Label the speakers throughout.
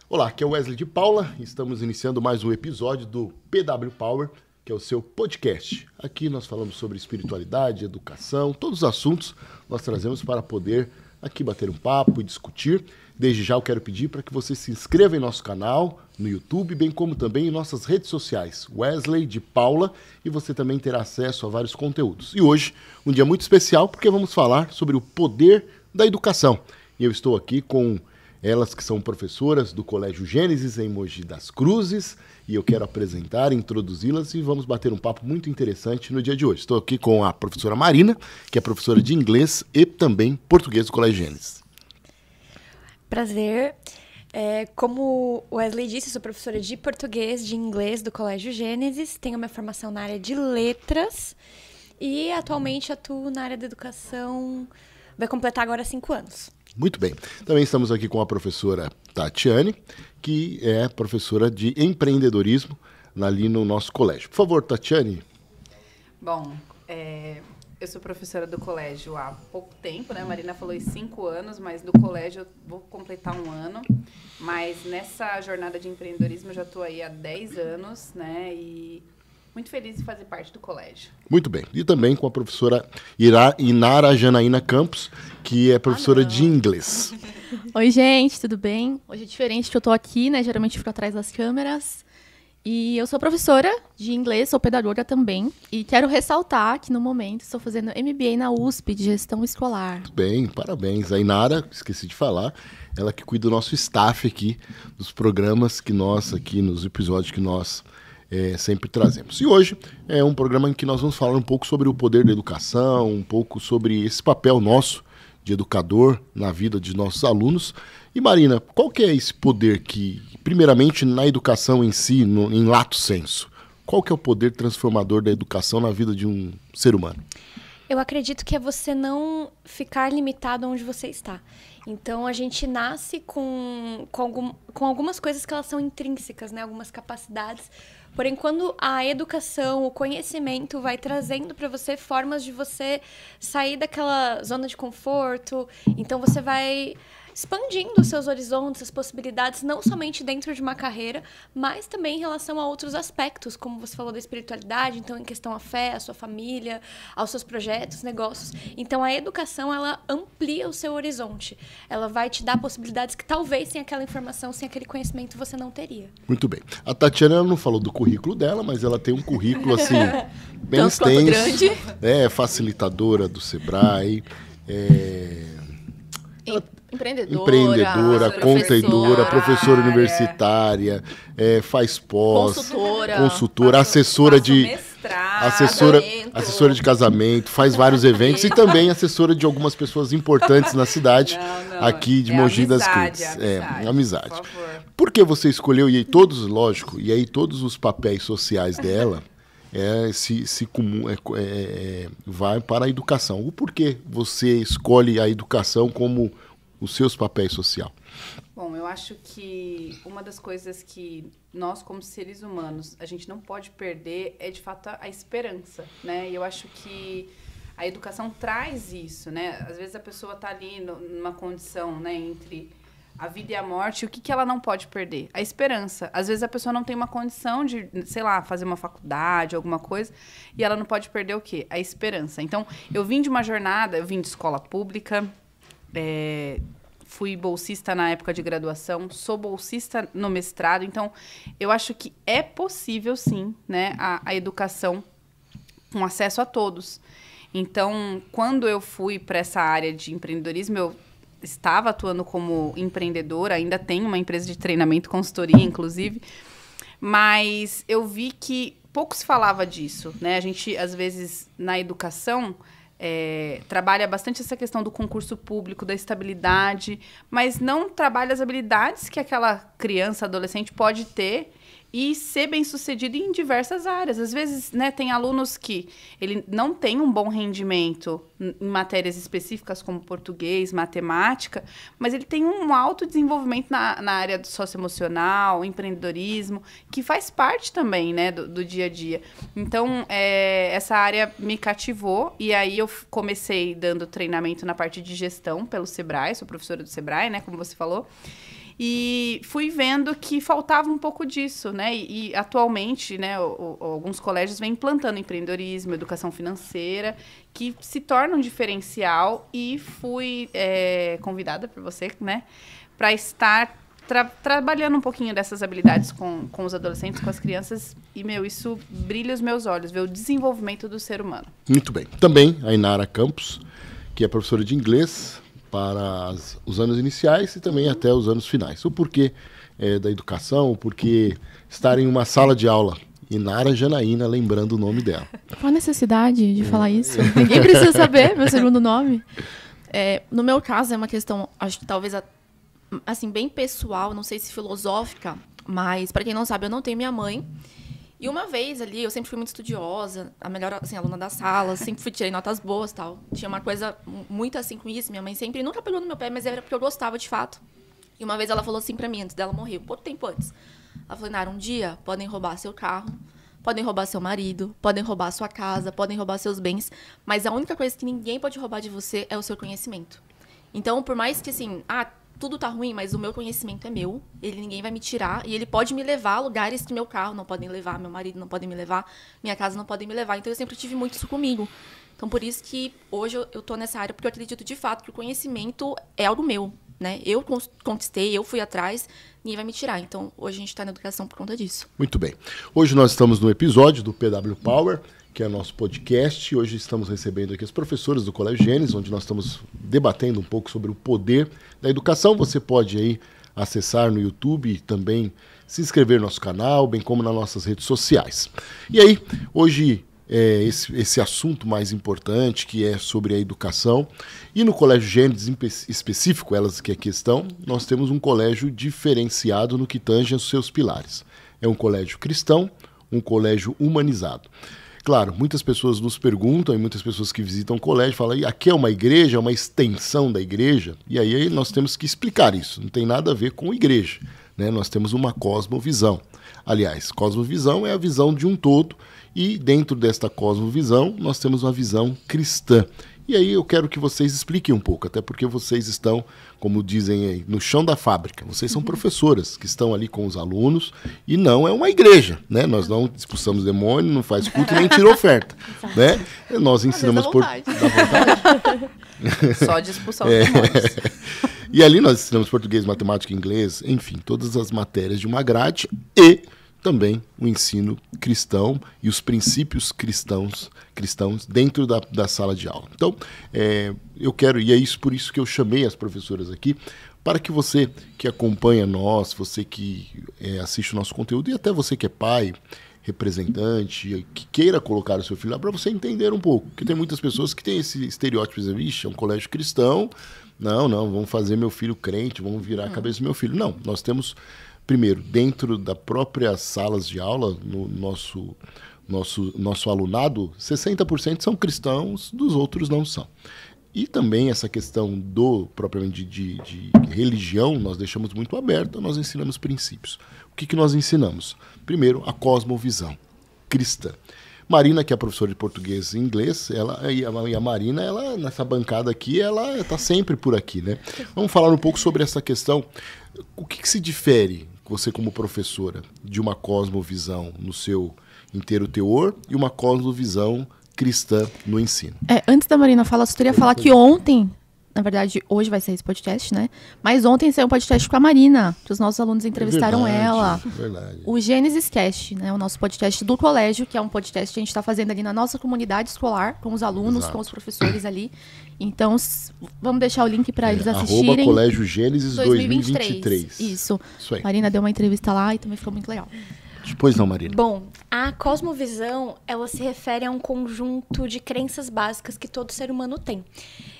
Speaker 1: Olá, aqui é o Wesley de Paula. Estamos iniciando mais um episódio do PW Power, que é o seu podcast. Aqui nós falamos sobre espiritualidade, educação, todos os assuntos nós trazemos para poder aqui bater um papo e discutir. Desde já eu quero pedir para que você se inscreva em nosso canal no YouTube, bem como também em nossas redes sociais, Wesley de Paula, e você também terá acesso a vários conteúdos. E hoje, um dia muito especial, porque vamos falar sobre o poder da educação. E eu estou aqui com elas que são professoras do Colégio Gênesis em Mogi das Cruzes, e eu quero apresentar, introduzi-las e vamos bater um papo muito interessante no dia de hoje. Estou aqui com a professora Marina, que é professora de inglês e também português do Colégio Gênesis.
Speaker 2: Prazer. Como o Wesley disse, sou professora de português, de inglês do Colégio Gênesis, tenho minha formação na área de letras e atualmente atuo na área da educação, vai completar agora 5 anos.
Speaker 1: Muito bem. Também estamos aqui com a professora Tatiane, que é professora de empreendedorismo ali no nosso colégio. Por favor, Tatiane.
Speaker 3: Bom, eu sou professora do colégio há pouco tempo, né? A Marina falou em 5 anos, mas do colégio eu vou completar 1 ano. Mas nessa jornada de empreendedorismo eu já estou aí há 10 anos, né? E muito feliz de fazer parte do colégio.
Speaker 1: Muito bem. E também com a professora Inara Janaína Campos, que é professora de inglês.
Speaker 4: Oi, gente, tudo bem? Hoje é diferente que eu tô aqui, né? Geralmente eu fico atrás das câmeras. E eu sou professora de inglês, sou pedagoga também. E quero ressaltar que no momento estou fazendo MBA na USP de gestão escolar.
Speaker 1: Muito bem, parabéns. A Inara, esqueci de falar, ela que cuida do nosso staff aqui, dos programas que nós aqui, nos episódios que nós sempre trazemos. E hoje é um programa em que nós vamos falar um pouco sobre o poder da educação, um pouco sobre esse papel nosso de educador na vida de nossos alunos. E Marina, qual que é esse poder que, primeiramente na educação em si, em lato sensu, qual que é o poder transformador da educação na vida de um ser humano?
Speaker 2: Eu acredito que é você não ficar limitado onde você está. Então, a gente nasce com algumas coisas que elas são intrínsecas, né? Algumas capacidades. Porém, quando a educação, o conhecimento vai trazendo para você formas de você sair daquela zona de conforto, então você vai expandindo os seus horizontes, as possibilidades, não somente dentro de uma carreira, mas também em relação a outros aspectos, como você falou da espiritualidade, então em questão à fé, à sua família, aos seus projetos, negócios. Então a educação, ela amplia o seu horizonte. Ela vai te dar possibilidades que talvez sem aquela informação, sem aquele conhecimento, você não teria.
Speaker 1: Muito bem. A Tatiana não falou do currículo dela, mas ela tem um currículo assim bem extenso.
Speaker 4: Grande.
Speaker 1: É facilitadora do Sebrae, empreendedora, contadora, professora universitária, faz pós, consultora, assessora de casamento, faz vários eventos e também assessora de algumas pessoas importantes na cidade aqui de Mogi das Cruzes. Amizade.
Speaker 3: Por favor.
Speaker 1: Por que você escolheu, e aí todos, lógico, e aí todos os papéis sociais dela vai para a educação. O porquê você escolhe a educação como os seus papéis social?
Speaker 3: Bom, eu acho que uma das coisas que nós, como seres humanos, a gente não pode perder é, de fato, a esperança, né? E eu acho que a educação traz isso, né? Às vezes a pessoa está ali numa condição, né, entre a vida e a morte, e o que ela não pode perder? A esperança. Às vezes a pessoa não tem uma condição de, sei lá, fazer uma faculdade, alguma coisa, e ela não pode perder o quê? A esperança. Então, eu vim de uma jornada, eu vim de escola pública, fui bolsista na época de graduação, sou bolsista no mestrado, então eu acho que é possível sim, né, a educação com acesso a todos. Então, quando eu fui para essa área de empreendedorismo, eu estava atuando como empreendedora, ainda tenho uma empresa de treinamento, consultoria, inclusive, mas eu vi que pouco se falava disso, né? A gente, às vezes, na educação, trabalha bastante essa questão do concurso público, da estabilidade, mas não trabalha as habilidades que aquela criança, adolescente pode ter e ser bem-sucedido em diversas áreas. Às vezes, né, tem alunos que ele não tem um bom rendimento em matérias específicas como português, matemática, mas ele tem um alto desenvolvimento na área do socioemocional, empreendedorismo, que faz parte também, né, do dia a dia. Então, essa área me cativou e aí eu comecei dando treinamento na parte de gestão pelo Sebrae, sou professora do Sebrae, né, como você falou. E fui vendo que faltava um pouco disso, né? E atualmente, né, alguns colégios vêm implantando empreendedorismo, educação financeira, que se torna um diferencial. E fui convidada por você, né, para estar trabalhando um pouquinho dessas habilidades com os adolescentes, com as crianças. E, isso brilha os meus olhos, ver o desenvolvimento do ser humano.
Speaker 1: Muito bem. Também a Inara Campos, que é professora de inglês para os anos iniciais e também até os anos finais. O porquê da educação, o porquê estar em uma sala de aula. Inara Janaína, lembrando o nome dela.
Speaker 4: Qual a necessidade de falar isso? Ninguém precisa saber meu segundo nome. No meu caso, é uma questão, acho que talvez, assim, bem pessoal, não sei se filosófica, mas, para quem não sabe, eu não tenho minha mãe. E uma vez ali, eu sempre fui muito estudiosa, a melhor, assim, aluna da sala, sempre tirei notas boas e tal. Tinha uma coisa muito assim com isso, minha mãe sempre nunca pegou no meu pé, mas era porque eu gostava de fato. E uma vez ela falou assim pra mim, antes dela morrer, pouco tempo antes. Ela falou, Nara, um dia podem roubar seu carro, podem roubar seu marido, podem roubar sua casa, podem roubar seus bens, mas a única coisa que ninguém pode roubar de você é o seu conhecimento. Então, por mais que, assim, tudo tá ruim, mas o meu conhecimento é meu, ninguém vai me tirar, e ele pode me levar a lugares que meu carro não podem levar, meu marido não pode me levar, minha casa não pode me levar. Então, eu sempre tive muito isso comigo. Então, por isso que hoje eu tô nessa área, porque eu acredito de fato que o conhecimento é algo meu, né? Eu conquistei, eu fui atrás, ninguém vai me tirar. Então, hoje a gente está na educação por conta disso.
Speaker 1: Muito bem. Hoje nós estamos no episódio do PW Power, que é nosso podcast. Hoje estamos recebendo aqui as professoras do Colégio Gênesis, onde nós estamos debatendo um pouco sobre o poder da educação. Você pode aí acessar no YouTube e também se inscrever no nosso canal, bem como nas nossas redes sociais. E aí, hoje, esse assunto mais importante, que é sobre a educação. E no Colégio Gênesis, em específico, elas que aqui estão, nós temos um colégio diferenciado no que tange aos seus pilares. É um colégio cristão, um colégio humanizado. Claro, muitas pessoas nos perguntam, e muitas pessoas que visitam o colégio falam, aqui é uma igreja, é uma extensão da igreja? E aí nós temos que explicar isso, não tem nada a ver com igreja, né? Nós temos uma cosmovisão. Aliás, cosmovisão é a visão de um todo, e dentro desta cosmovisão nós temos uma visão cristã. E aí eu quero que vocês expliquem um pouco, até porque vocês estão, como dizem aí, no chão da fábrica. Vocês são professoras que estão ali com os alunos e não é uma igreja, né? Nós não expulsamos demônio, não faz culto nem tira oferta, né? Nós ensinamos por... Dá vontade?
Speaker 3: Só de expulsão dos demônios.
Speaker 1: E ali nós ensinamos português, matemática, inglês, enfim, todas as matérias de uma grade e também o ensino cristão e os princípios cristãos dentro da sala de aula. Então, eu quero, e é por isso que eu chamei as professoras aqui, para que você que acompanha nós, você que assiste o nosso conteúdo, e até você que é pai, representante, que queira colocar o seu filho lá, para você entender um pouco. Porque tem muitas pessoas que têm esse estereótipo, é um colégio cristão, não, vamos fazer meu filho crente, vamos virar a cabeça do meu filho. Não, nós temos... Primeiro, dentro das próprias salas de aula, no nosso alunado, 60% são cristãos, dos outros não são. E também essa questão propriamente de religião, nós deixamos muito aberta, nós ensinamos princípios. O que nós ensinamos? Primeiro, a cosmovisão cristã. Marina, que é a professora de português e inglês, a Marina, ela, nessa bancada aqui, ela está sempre por aqui, né? Vamos falar um pouco sobre essa questão. O que se difere, você como professora, de uma cosmovisão no seu inteiro teor e uma cosmovisão cristã no ensino?
Speaker 4: Antes da Marina falar, só queria falar que ontem, na verdade, hoje vai ser esse podcast, né? Mas ontem saiu um podcast com a Marina, que os nossos alunos entrevistaram ela.
Speaker 1: Verdade.
Speaker 4: O Gênesis Cast, né? O nosso podcast do colégio, que é um podcast que a gente está fazendo ali na nossa comunidade escolar, com os alunos,
Speaker 1: Exato.
Speaker 4: Com os professores ali. Então, vamos deixar o link para eles assistirem.
Speaker 1: Colégio Gênesis 2023.
Speaker 4: Isso.
Speaker 1: Isso aí.
Speaker 4: Marina deu uma entrevista lá e também ficou muito legal.
Speaker 1: Pois não, Marina.
Speaker 2: Bom, a cosmovisão, ela se refere a um conjunto de crenças básicas que todo ser humano tem.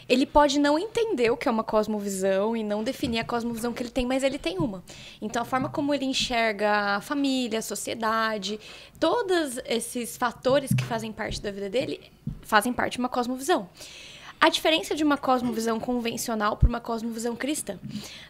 Speaker 2: Ele pode não entender o que é uma cosmovisão e não definir a cosmovisão que ele tem, mas ele tem uma. Então, a forma como ele enxerga a família, a sociedade, todos esses fatores que fazem parte da vida dele, fazem parte de uma cosmovisão. A diferença de uma cosmovisão convencional para uma cosmovisão cristã.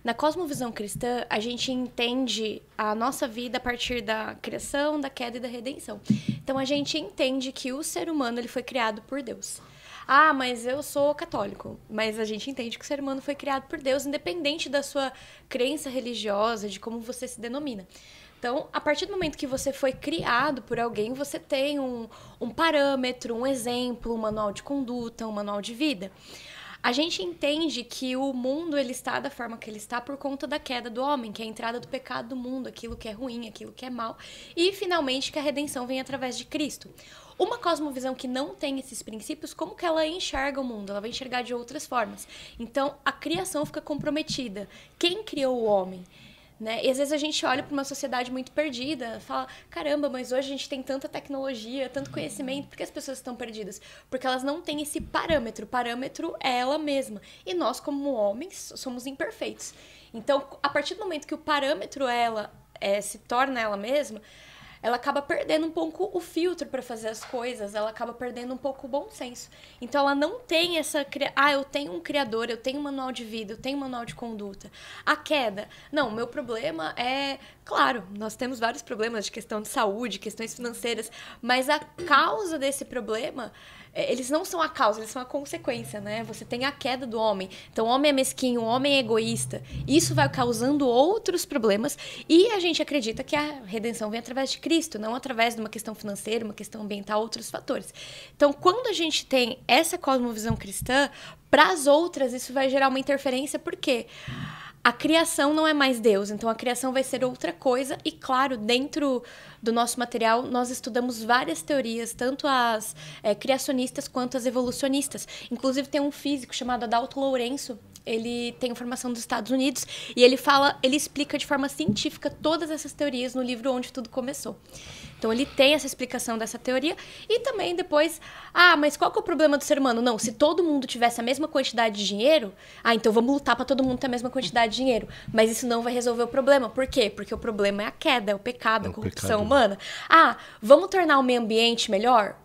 Speaker 2: Na cosmovisão cristã, a gente entende a nossa vida a partir da criação, da queda e da redenção. Então, a gente entende que o ser humano ele foi criado por Deus. Ah, mas eu sou católico. Mas a gente entende que o ser humano foi criado por Deus, independente da sua crença religiosa, de como você se denomina. Então, a partir do momento que você foi criado por alguém, você tem um parâmetro, um exemplo, um manual de conduta, um manual de vida. A gente entende que o mundo ele está da forma que ele está por conta da queda do homem, que é a entrada do pecado do mundo, aquilo que é ruim, aquilo que é mal, e finalmente que a redenção vem através de Cristo. Uma cosmovisão que não tem esses princípios, como que ela enxerga o mundo? Ela vai enxergar de outras formas. Então, a criação fica comprometida. Quem criou o homem? Né? E às vezes a gente olha para uma sociedade muito perdida, fala, caramba, mas hoje a gente tem tanta tecnologia, tanto conhecimento, por que as pessoas estão perdidas? Porque elas não têm esse parâmetro. O parâmetro é ela mesma. E nós, como homens, somos imperfeitos. Então, a partir do momento que o parâmetro se torna ela mesma, ela acaba perdendo um pouco o filtro para fazer as coisas, ela acaba perdendo um pouco o bom senso. Então, ela não tem eu tenho um criador, eu tenho um manual de vida, eu tenho um manual de conduta. A queda, não, o meu problema é... Claro, nós temos vários problemas de questão de saúde, questões financeiras, mas a causa desse problema... Eles não são a causa, eles são a consequência, né? Você tem a queda do homem. Então, o homem é mesquinho, o homem é egoísta. Isso vai causando outros problemas. E a gente acredita que a redenção vem através de Cristo, não através de uma questão financeira, uma questão ambiental, outros fatores. Então, quando a gente tem essa cosmovisão cristã, para as outras isso vai gerar uma interferência, por quê? A criação não é mais Deus, então a criação vai ser outra coisa. E, claro, dentro do nosso material, nós estudamos várias teorias, tanto as criacionistas quanto as evolucionistas. Inclusive, tem um físico chamado Adalto Lourenço, ele tem formação dos Estados Unidos, e ele explica de forma científica todas essas teorias no livro Onde Tudo Começou. Então, ele tem essa explicação dessa teoria. E também depois, mas qual que é o problema do ser humano? Não, se todo mundo tivesse a mesma quantidade de dinheiro, então vamos lutar para todo mundo ter a mesma quantidade de dinheiro. Mas isso não vai resolver o problema. Por quê? Porque o problema é a queda, é o pecado, a corrupção humana. Vamos tornar o meio ambiente melhor?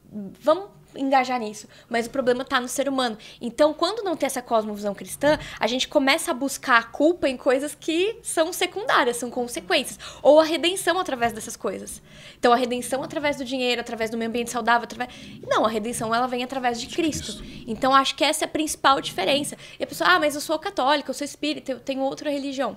Speaker 2: Vamos engajar nisso, mas o problema está no ser humano. Então, quando não tem essa cosmovisão cristã, a gente começa a buscar a culpa em coisas que são secundárias, são consequências, ou a redenção através dessas coisas. Então, a redenção através do dinheiro, através do meio ambiente saudável, não, a redenção ela vem através de Cristo. Então, acho que essa é a principal diferença. E a pessoa, mas eu sou católica, eu sou espírita, eu tenho outra religião.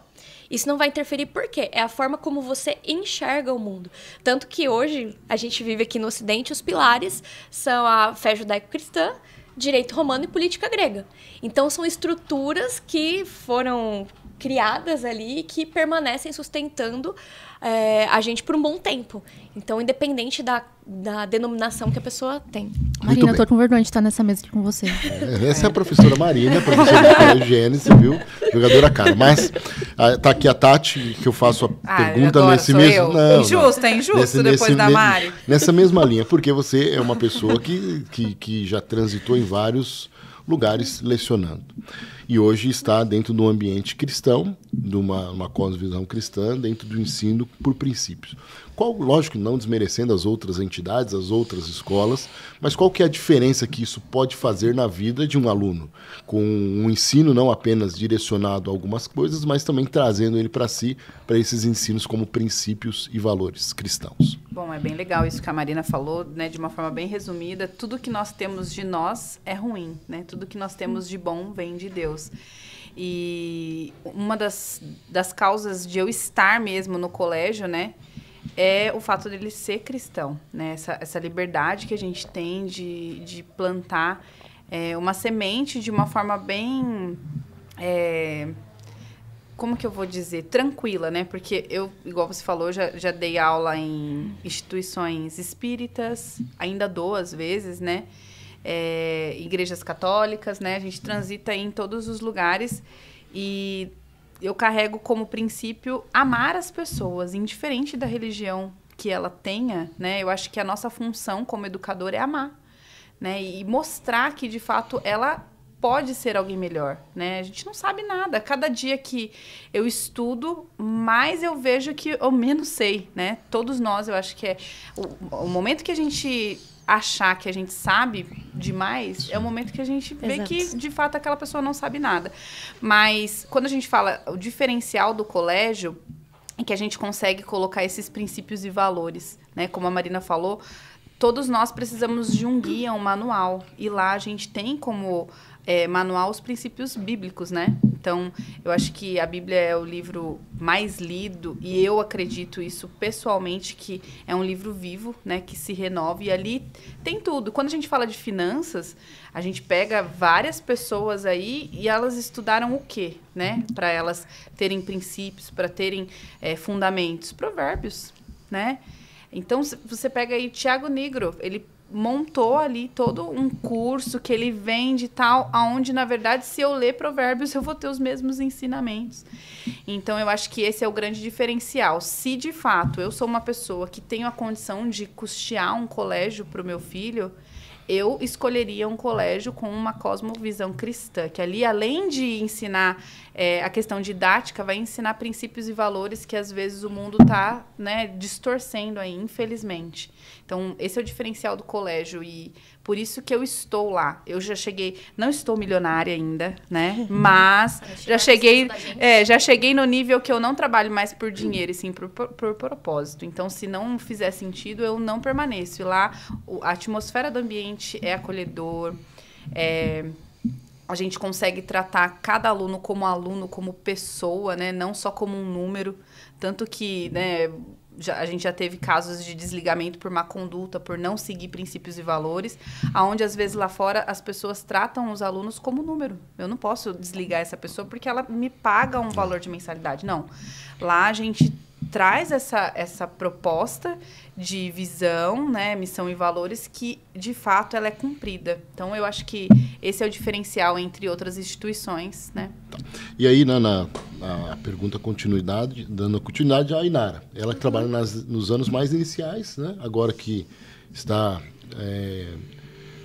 Speaker 2: Isso não vai interferir por quê? É a forma como você enxerga o mundo. Tanto que hoje, a gente vive aqui no Ocidente, os pilares são a fé judaico-cristã, direito romano e política grega. Então, são estruturas que foram criadas ali que permanecem sustentando a gente por um bom tempo. Então, independente da denominação que a pessoa tem.
Speaker 4: Marina, eu tô com vergonha de estar nessa mesa aqui com você.
Speaker 1: Essa é a professora Marina, professora de Colégio Gênesis, viu? Jogadora cara. Mas tá aqui a Tati, que eu faço a pergunta nesse mesmo...
Speaker 3: Não, injusto, é injusto depois da Mari.
Speaker 1: Nessa mesma linha, porque você é uma pessoa que já transitou em vários lugares lecionando. E hoje está dentro de um ambiente cristão, de uma cosmovisão cristã, dentro do ensino por princípios. Lógico, não desmerecendo as outras entidades, as outras escolas, mas qual que é a diferença que isso pode fazer na vida de um aluno? Com um ensino não apenas direcionado a algumas coisas, mas também trazendo ele para si, para esses ensinos como princípios e valores cristãos.
Speaker 3: Bom, é bem legal isso que a Marina falou, né, de uma forma bem resumida. Tudo que nós temos de nós é ruim, né? Tudo que nós temos de bom vem de Deus. E uma das causas de eu estar mesmo no colégio, né, é o fato dele ser cristão, né? Essa liberdade que a gente tem de plantar uma semente de uma forma bem... como que eu vou dizer? Tranquila, né? Porque eu, igual você falou, já dei aula em instituições espíritas, ainda dou às vezes, né? Igrejas católicas, né? A gente transita em todos os lugares e eu carrego como princípio amar as pessoas, indiferente da religião que ela tenha, né? Eu acho que a nossa função como educador é amar, né? E mostrar que, de fato, ela pode ser alguém melhor, né? A gente não sabe nada. Cada dia que eu estudo, mais eu vejo que eu menos sei, né? Todos nós, eu acho que é... O momento que a gente achar que a gente sabe demais, é o momento que a gente vê que, de fato, aquela pessoa não sabe nada. Mas, quando a gente fala o diferencial do colégio, é que a gente consegue colocar esses princípios e valores, né? Como a Marina falou, todos nós precisamos de um guia, um manual. E lá a gente tem como manual os princípios bíblicos, né? Então, eu acho que a Bíblia é o livro mais lido, e eu acredito isso pessoalmente, que é um livro vivo, né? Que se renova, e ali tem tudo. Quando a gente fala de finanças, a gente pega várias pessoas aí e elas estudaram o quê, né? Para elas terem princípios, para terem fundamentos. Provérbios, né? Então, você pega aí Tiago Nigro, ele montou ali todo um curso que ele vende e tal, aonde, na verdade, se eu ler Provérbios, eu vou ter os mesmos ensinamentos. Então, eu acho que esse é o grande diferencial. Se, de fato, eu sou uma pessoa que tenho a condição de custear um colégio para o meu filho, eu escolheria um colégio com uma cosmovisão cristã, que ali, além de ensinar a questão didática, vai ensinar princípios e valores que, às vezes, o mundo está, né, distorcendo aí, infelizmente. Então, esse é o diferencial do colégio, e por isso que eu estou lá. Eu já cheguei, não estou milionária ainda, né, mas já cheguei no nível que eu não trabalho mais por dinheiro, e sim por propósito. Então, se não fizer sentido, eu não permaneço. E lá, a atmosfera do ambiente é acolhedor, a gente consegue tratar cada aluno, como pessoa, né? Não só como um número. Tanto que, né, a gente já teve casos de desligamento por má conduta, por não seguir princípios e valores, aonde às vezes lá fora as pessoas tratam os alunos como número. Eu não posso desligar essa pessoa porque ela me paga um valor de mensalidade. Não. Lá a gente traz essa proposta de visão, né, missão e valores que, de fato, ela é cumprida. Então, eu acho que esse é o diferencial entre outras instituições, né?
Speaker 1: Tá. E aí, na pergunta dando continuidade à Inara. Ela que trabalha nos anos mais iniciais, né? Agora que está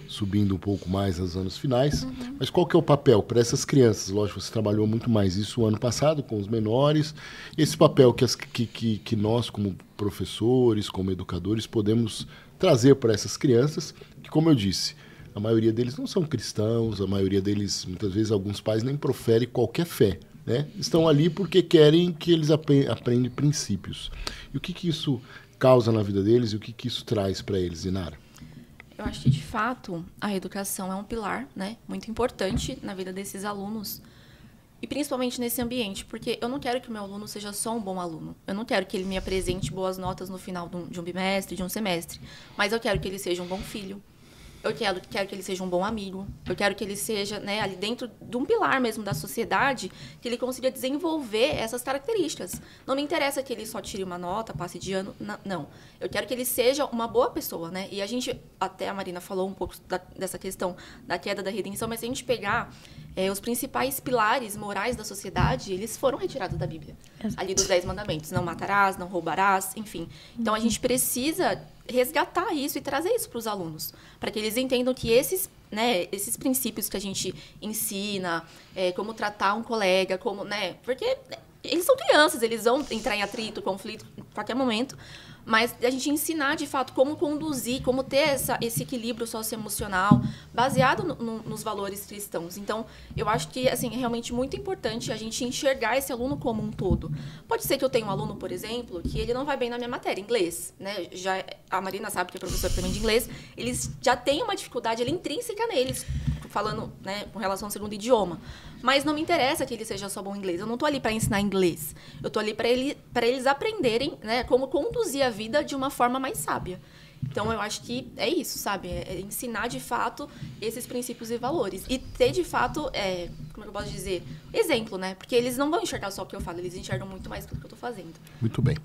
Speaker 1: subindo um pouco mais aos anos finais. Mas qual que é o papel para essas crianças? Lógico, você trabalhou muito mais isso o ano passado, com os menores. Esse papel que nós, como professores, como educadores, podemos trazer para essas crianças, que, como eu disse, a maioria deles não são cristãos, a maioria deles, muitas vezes, alguns pais nem proferem qualquer fé, né? Estão ali porque querem que eles aprendam princípios. E o que isso causa na vida deles e o que isso traz para eles, Inara?
Speaker 4: Eu acho que, de fato, a educação é um pilar, né, muito importante na vida desses alunos. E principalmente nesse ambiente, porque eu não quero que o meu aluno seja só um bom aluno. Eu não quero que ele me apresente boas notas no final de um bimestre, de um semestre. Mas eu quero que ele seja um bom filho. Eu quero que ele seja um bom amigo. Eu quero que ele seja, né, ali dentro de um pilar mesmo da sociedade, que ele consiga desenvolver essas características. Não me interessa que ele só tire uma nota, passe de ano. Não. Eu quero que ele seja uma boa pessoa, né? E a gente, até a Marina falou um pouco dessa questão da queda da redenção, mas se a gente pegar os principais pilares morais da sociedade, eles foram retirados da Bíblia. Exato. Ali dos 10 mandamentos. Não matarás, não roubarás, enfim. Então, a gente precisa resgatar isso e trazer isso para os alunos, para que eles entendam que esses princípios que a gente ensina, como tratar um colega, como, né, porque eles são crianças, eles vão entrar em atrito, conflito, em qualquer momento, mas a gente ensinar, de fato, como conduzir, como ter esse equilíbrio socioemocional baseado nos valores cristãos. Então, eu acho que, assim, é realmente muito importante a gente enxergar esse aluno como um todo. Pode ser que eu tenha um aluno, por exemplo, que ele não vai bem na minha matéria, inglês, né? A Marina sabe que é professora também de inglês, eles já têm uma dificuldade intrínseca neles, falando, né, com relação ao segundo idioma. Mas não me interessa que ele seja só bom em inglês. Eu não estou ali para ensinar inglês. Eu estou ali para eles aprenderem, né, como conduzir a vida de uma forma mais sábia. Então, eu acho que é isso, sabe? É ensinar, de fato, esses princípios e valores. E ter, de fato, como é que eu posso dizer? Exemplo, né? Porque eles não vão enxergar só o que eu falo, eles enxergam muito mais do que eu estou fazendo.
Speaker 1: Muito bem.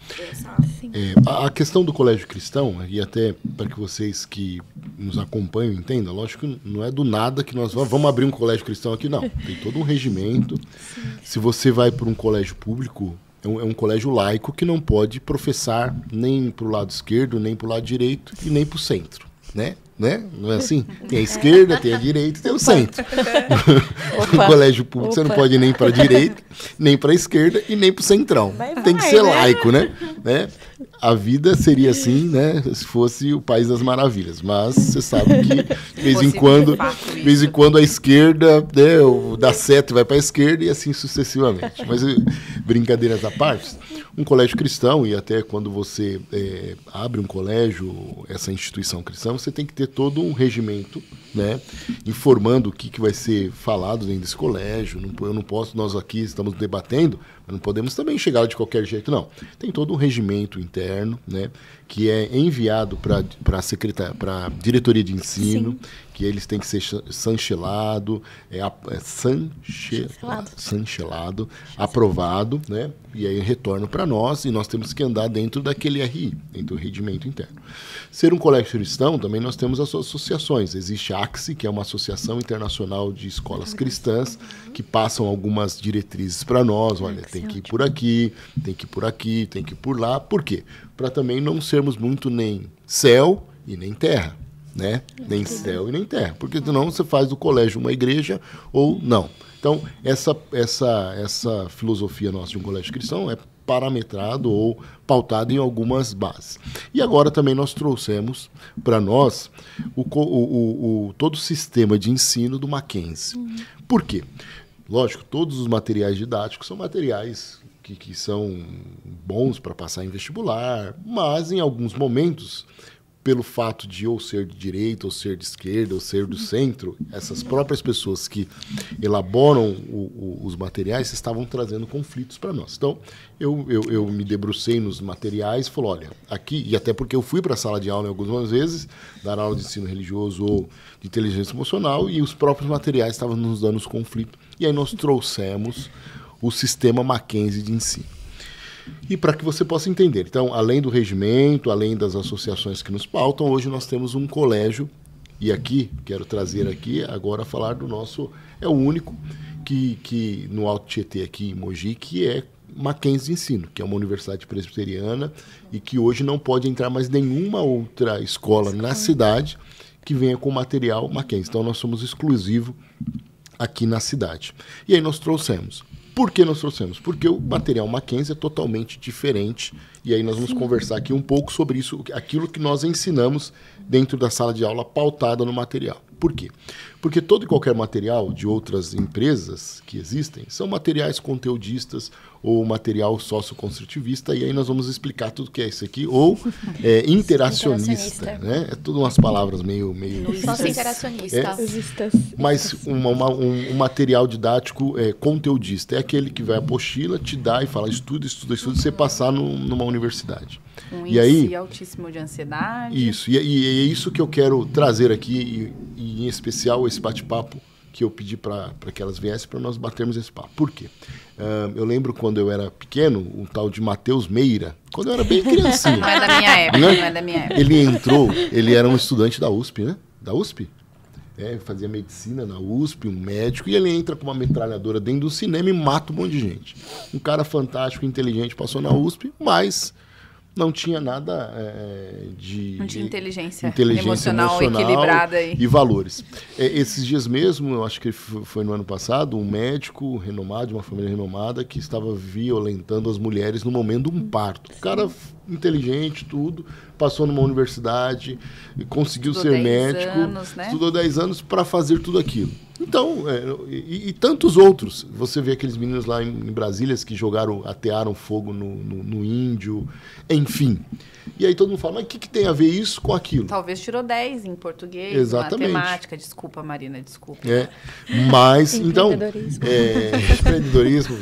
Speaker 1: A questão do colégio cristão, e até para que vocês que nos acompanham entendam, lógico que não é do nada que nós vamos abrir um colégio cristão aqui, não. Tem todo um regimento. Sim. Se você vai para um colégio público, é um colégio laico que não pode professar nem para o lado esquerdo, nem para o lado direito e nem para o centro, né? Não é assim? Tem a esquerda, tem a direita e tem o centro. No colégio público você não pode ir nem para a direita, nem para a esquerda e nem para o centrão. Tem que ser laico, né? A vida seria assim, né? Se fosse o País das Maravilhas. Mas você sabe que de vez em quando a esquerda, né, dá certo e vai para a esquerda e assim sucessivamente. Mas brincadeiras à parte, Um colégio cristão, e até quando você abre um colégio, essa instituição cristã, você tem que ter todo um regimento, né, informando o que vai ser falado dentro desse colégio. Eu não posso, nós aqui estamos debatendo, mas não podemos também chegar de qualquer jeito, não. Tem todo um regimento interno, né, que é enviado para a diretoria de ensino, que eles têm que ser chancelado, chancelado, aprovado, né? E aí retorna para nós e nós temos que andar dentro daquele RI, dentro do regimento interno. Ser um colégio cristão, também nós temos as suas associações. Existe a AXE, que é uma associação internacional de escolas cristãs, que passam algumas diretrizes para nós. Olha, tem que ir por aqui, tem que ir por aqui, tem que ir por lá. Por quê? Para também não sermos muito nem céu e nem terra. Né? Nem céu e nem terra, porque senão você faz do colégio uma igreja ou não. Então, essa filosofia nossa de um colégio cristão é parametrado ou pautado em algumas bases. E agora também nós trouxemos para nós todo o sistema de ensino do Mackenzie. Por quê? Lógico, todos os materiais didáticos são materiais que são bons para passar em vestibular, mas em alguns momentos, pelo fato de ou ser de direita, ou ser de esquerda, ou ser do centro, essas próprias pessoas que elaboram os materiais estavam trazendo conflitos para nós. Então, eu me debrucei nos materiais e falei, olha, aqui, e até porque eu fui para a sala de aula algumas vezes, dar aula de ensino religioso ou de inteligência emocional, e os próprios materiais estavam nos dando os conflitos. E aí nós trouxemos o sistema Mackenzie de ensino. E para que você possa entender. Então, além do regimento, além das associações que nos pautam, hoje nós temos um colégio, e aqui, quero trazer aqui agora falar do nosso, é o único que no Alto Tietê aqui em Mogi, que é Mackenzie de Ensino, que é uma universidade presbiteriana e que hoje não pode entrar mais nenhuma outra escola na cidade que venha com material Mackenzie. Então, nós somos exclusivos aqui na cidade. E aí nós trouxemos. Por que nós trouxemos? Porque o material Mackenzie é totalmente diferente. E aí nós vamos conversar aqui um pouco sobre isso, aquilo que nós ensinamos dentro da sala de aula pautada no material. Por quê? Porque todo e qualquer material de outras empresas que existem são materiais conteudistas ou material socioconstrutivista, e aí nós vamos explicar tudo que é isso aqui, ou interacionista, né? É tudo umas palavras meio
Speaker 4: Sócio-interacionista.
Speaker 1: Mas um material didático conteudista é aquele que vai à apostila, te dá e fala estuda, e você passar numa universidade.
Speaker 3: Um
Speaker 1: e aí,
Speaker 3: altíssimo de ansiedade.
Speaker 1: Isso, e é isso que eu quero trazer aqui, e em especial esse bate-papo que eu pedi para que elas viessem para nós batermos esse papo. Por quê? Eu lembro quando eu era pequeno, um tal de Matheus Meira, quando eu era bem criancinha.
Speaker 3: Não é da minha época,
Speaker 1: né?
Speaker 3: Não é da minha época.
Speaker 1: Ele entrou, ele era um estudante da USP, né? Da USP? Fazia medicina na USP, um médico, e ele entra com uma metralhadora dentro do cinema e mata um monte de gente. Um cara fantástico, inteligente, passou na USP, mas não tinha nada
Speaker 3: Não tinha inteligência
Speaker 1: emocional
Speaker 3: equilibrada
Speaker 1: e valores. Esses dias mesmo, eu acho que foi no ano passado, um médico renomado, de uma família renomada, que estava violentando as mulheres no momento de um parto. O cara inteligente, tudo, passou numa universidade, conseguiu ser médico, estudou 10 anos para fazer tudo aquilo. Então, e tantos outros. Você vê aqueles meninos lá em Brasília que atearam fogo no índio, enfim. E aí todo mundo fala, mas o que tem a ver isso com aquilo?
Speaker 3: Talvez tirou 10 em português,
Speaker 1: exatamente.
Speaker 3: Matemática. Desculpa, Marina, desculpa.
Speaker 1: Mas, então... Empreendedorismo.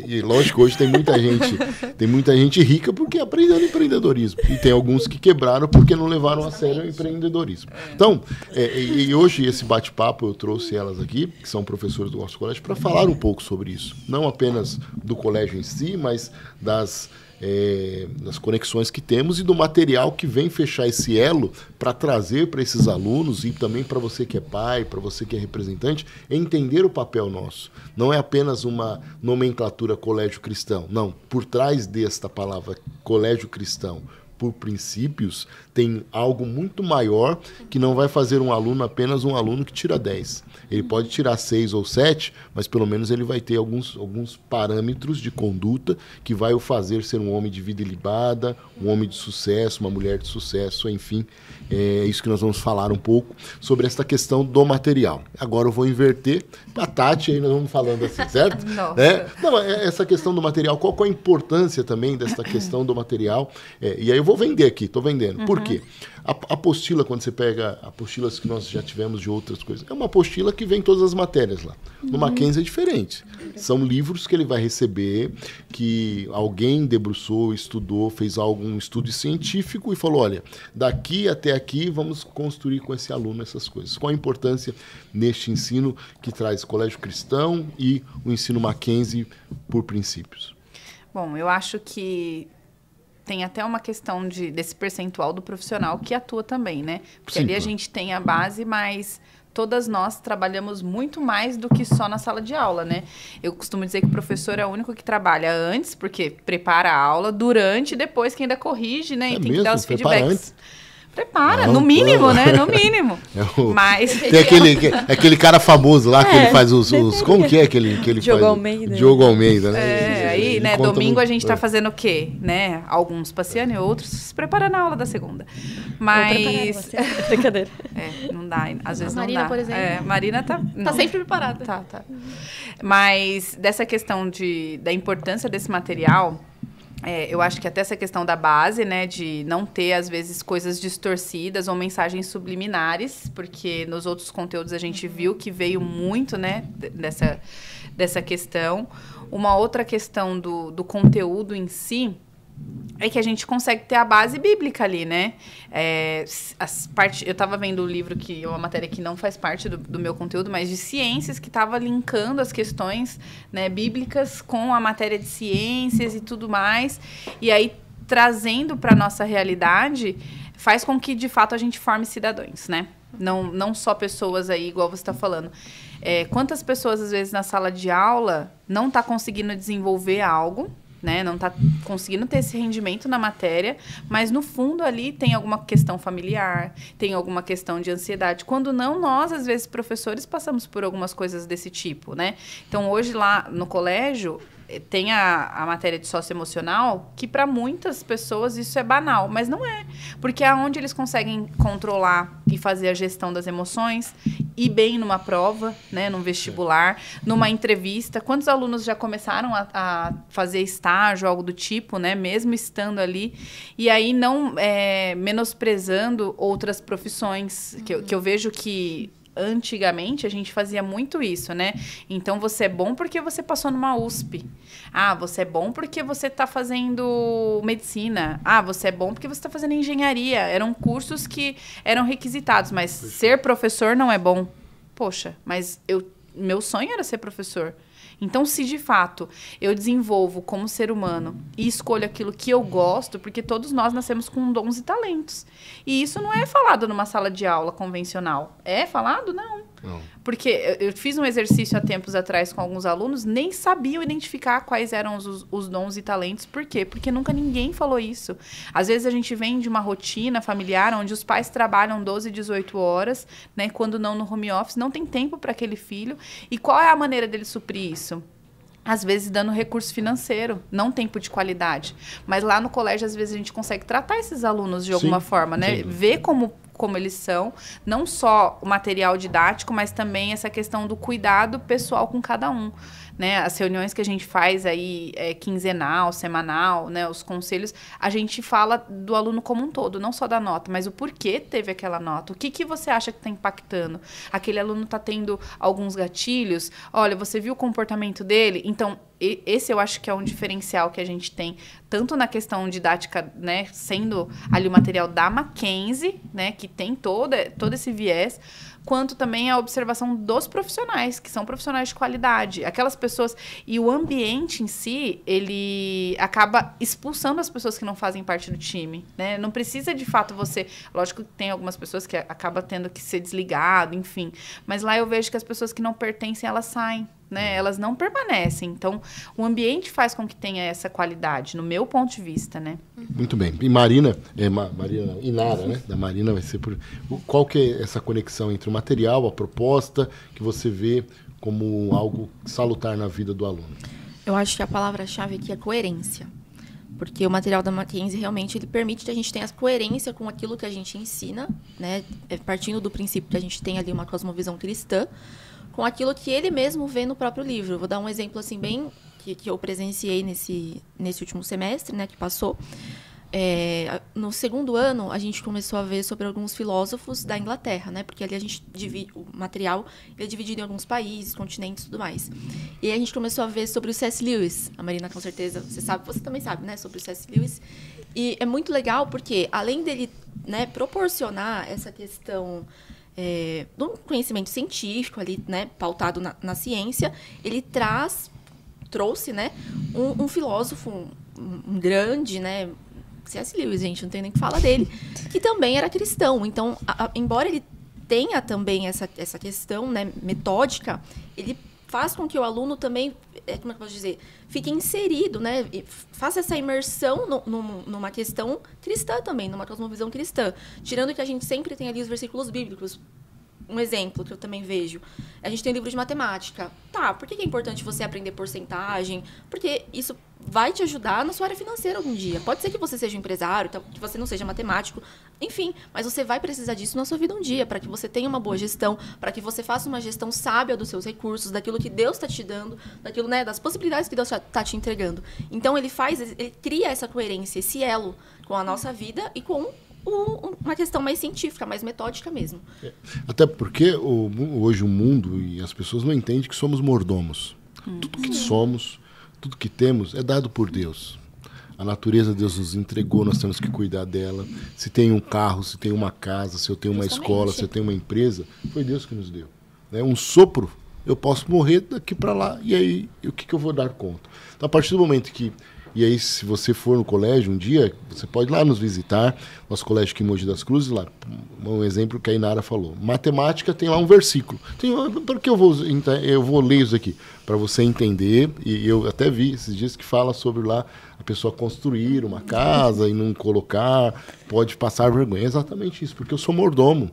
Speaker 1: E lógico, hoje tem muita gente rica porque aprendeu empreendedorismo. E tem alguns que quebraram porque não levaram a sério o empreendedorismo. Então, e hoje esse bate-papo eu trouxe elas aqui, que são professores do nosso colégio, para falar um pouco sobre isso. Não apenas do colégio em si, mas das conexões que temos e do material que vem fechar esse elo para trazer para esses alunos e também para você que é pai, para você que é representante, entender o papel nosso. Não é apenas uma nomenclatura colégio cristão. Não, por trás desta palavra colégio cristão, por princípios tem algo muito maior que não vai fazer um aluno apenas um aluno que tira 10. Ele pode tirar 6 ou 7, mas pelo menos ele vai ter alguns parâmetros de conduta que vai o fazer ser um homem de vida ilibada, um homem de sucesso, uma mulher de sucesso, enfim. É isso que nós vamos falar um pouco sobre essa questão do material. Agora eu vou inverter a Tati, aí nós vamos falando assim, certo?
Speaker 3: Nossa.
Speaker 1: Não, essa questão do material, qual a importância também dessa questão do material? E aí eu vou vender aqui, estou vendendo. Por quê? A apostila, quando você pega apostilas que nós já tivemos de outras coisas, é uma apostila que vem todas as matérias lá. No Mackenzie é diferente. São livros que ele vai receber, que alguém debruçou, estudou, fez algum estudo científico e falou, olha, daqui até aqui vamos construir com esse aluno essas coisas. Qual a importância neste ensino que traz colégio cristão e o ensino Mackenzie por princípios?
Speaker 3: Bom, eu acho que tem até uma questão desse percentual do profissional que atua também, né? Porque
Speaker 1: Sim,
Speaker 3: ali a gente tem a base, mas todas nós trabalhamos muito mais do que só na sala de aula, né? Eu costumo dizer que o professor é o único que trabalha antes, porque prepara a aula, durante e depois que ainda corrige, né? E tem que dar os feedbacks. Prepara, no mínimo, né? No mínimo. Mas
Speaker 1: tem aquele cara famoso lá que ele faz os como que é que ele
Speaker 2: Diogo
Speaker 1: faz?
Speaker 2: Almeida.
Speaker 1: Diogo Almeida, né?
Speaker 3: Aí, né,
Speaker 1: conta
Speaker 3: domingo
Speaker 1: muito.
Speaker 3: a gente tá fazendo o quê? Né? Alguns passeando e outros se preparando a aula da segunda. Mas
Speaker 2: Brincadeira.
Speaker 3: não dá, às vezes
Speaker 4: A Marina,
Speaker 3: não dá.
Speaker 4: por exemplo.
Speaker 3: Marina tá
Speaker 4: Tá sempre preparada.
Speaker 3: Tá. Mas dessa questão da importância desse material, eu acho que até essa questão da base, né, de não ter, às vezes, coisas distorcidas ou mensagens subliminares, porque nos outros conteúdos a gente viu que veio muito, né, dessa questão. Uma outra questão do conteúdo em si é que a gente consegue ter a base bíblica ali, né? Eu estava vendo o livro, que é uma matéria que não faz parte do meu conteúdo, mas de ciências, que estava linkando as questões, né, bíblicas com a matéria de ciências e tudo mais. E aí, trazendo para a nossa realidade, faz com que, de fato, a gente forme cidadãos, né? Não só pessoas aí, igual você está falando. Quantas pessoas, às vezes, na sala de aula não tá conseguindo desenvolver algo, né? Não está conseguindo ter esse rendimento na matéria, mas no fundo ali tem alguma questão familiar, tem alguma questão de ansiedade. Quando não, nós, às vezes, professores, passamos por algumas coisas desse tipo, né? Então, hoje lá no colégio, tem a matéria de socioemocional, que para muitas pessoas isso é banal, mas não é. Porque é onde eles conseguem controlar e fazer a gestão das emoções, ir bem numa prova, né, num vestibular, numa entrevista. Quantos alunos já começaram a fazer estágio, algo do tipo, né, mesmo estando ali, e aí não menosprezando outras profissões, que eu vejo que antigamente a gente fazia muito isso, né? Então você é bom porque você passou numa USP. Ah, você é bom porque você está fazendo medicina. Ah, você é bom porque você está fazendo engenharia. Eram cursos que eram requisitados, mas ser professor não é bom. Poxa, mas meu sonho era ser professor. Então, se de fato eu desenvolvo como ser humano e escolho aquilo que eu gosto, porque todos nós nascemos com dons e talentos. E isso não é falado numa sala de aula convencional. É falado? Não. Porque eu fiz um exercício há tempos atrás com alguns alunos, nem sabiam identificar quais eram os dons e talentos. Por quê? Porque nunca ninguém falou isso. Às vezes a gente vem de uma rotina familiar onde os pais trabalham 12, 18 horas, né, quando não no home office, não tem tempo para aquele filho. E qual é a maneira dele suprir isso? Às vezes dando recurso financeiro, não tempo de qualidade. Mas lá no colégio, às vezes, a gente consegue tratar esses alunos de alguma forma, né? Ver como eles são, não só o material didático, mas também essa questão do cuidado pessoal com cada um, né? As reuniões que a gente faz aí, quinzenal, semanal, né? Os conselhos, a gente fala do aluno como um todo, não só da nota, mas o porquê teve aquela nota, o que você acha que está impactando? Aquele aluno está tendo alguns gatilhos? Olha, você viu o comportamento dele? Então, esse eu acho que é um diferencial que a gente tem, tanto na questão didática, né, sendo ali o material da Mackenzie, né, que tem todo esse viés, quanto também a observação dos profissionais, que são profissionais de qualidade. Aquelas pessoas... E o ambiente em si, ele acaba expulsando as pessoas que não fazem parte do time, né? Não precisa, de fato, você... Lógico que tem algumas pessoas que acabam tendo que ser desligado, enfim. Mas lá eu vejo que as pessoas que não pertencem, elas saem, né? Elas não permanecem. Então, o ambiente faz com que tenha essa qualidade, no meu ponto de vista, né?
Speaker 1: Muito bem. E Marina, Marina não, Inara, né? Da Marina vai ser por... Qual que é essa conexão entre o material, a proposta, que você vê como algo salutar na vida do aluno?
Speaker 4: Eu acho que a palavra-chave aqui é coerência. Porque o material da Mackenzie realmente ele permite que a gente tenha coerência com aquilo que a gente ensina, né? Partindo do princípio que a gente tem ali uma cosmovisão cristã, com aquilo que ele mesmo vê no próprio livro. Vou dar um exemplo assim bem que eu presenciei nesse último semestre, né, que passou. No segundo ano, a gente começou a ver sobre alguns filósofos da Inglaterra, né? Porque ali a gente divide o material, ele é dividido em alguns países, continentes e tudo mais. E aí a gente começou a ver sobre o C.S. Lewis. A Marina, com certeza, você também sabe, né? Sobre o C.S. Lewis. E é muito legal porque, além dele, né, proporcionar essa questão do conhecimento científico ali, né, pautado na ciência, ele trouxe, né, um filósofo um grande, né, C.S. Lewis, gente, não tem nem o que falar dele, que também era cristão. Então, embora ele tenha também essa questão, né, metódica, ele faz com que o aluno também, como é que eu posso dizer, fique inserido, né, faça essa imersão numa questão cristã também, numa cosmovisão cristã. Tirando que a gente sempre tem ali os versículos bíblicos. Um exemplo que eu também vejo, a gente tem um livro de matemática. Tá, por que é importante você aprender porcentagem? Porque isso vai te ajudar na sua área financeira algum dia. Pode ser que você seja um empresário, que você não seja matemático, enfim, mas você vai precisar disso na sua vida um dia, para que você tenha uma boa gestão, para que você faça uma gestão sábia dos seus recursos, daquilo que Deus está te dando, daquilo, né, das possibilidades que Deus está te entregando. Então, ele cria essa coerência, esse elo com a nossa vida e com uma questão mais científica, mais metódica mesmo.
Speaker 1: Até porque hoje o mundo e as pessoas não entendem que somos mordomos. Tudo que somos, tudo que temos é dado por Deus. A natureza Deus nos entregou, nós temos que cuidar dela. Se tem um carro, se tem uma casa, se eu tenho uma escola, se eu tenho uma empresa, foi Deus que nos deu. Um sopro, eu posso morrer daqui para lá, e aí o que eu vou dar conta? Então, a partir do momento que... E aí, se você for no colégio um dia, você pode ir lá nos visitar, nosso colégio aqui em Mogi das Cruzes, lá, um exemplo que a Inara falou. Matemática tem lá um versículo. Por que eu vou ler isso aqui? Para você entender, e eu até vi esses dias que fala sobre lá a pessoa construir uma casa e não colocar, pode passar vergonha. É exatamente isso, porque eu sou mordomo.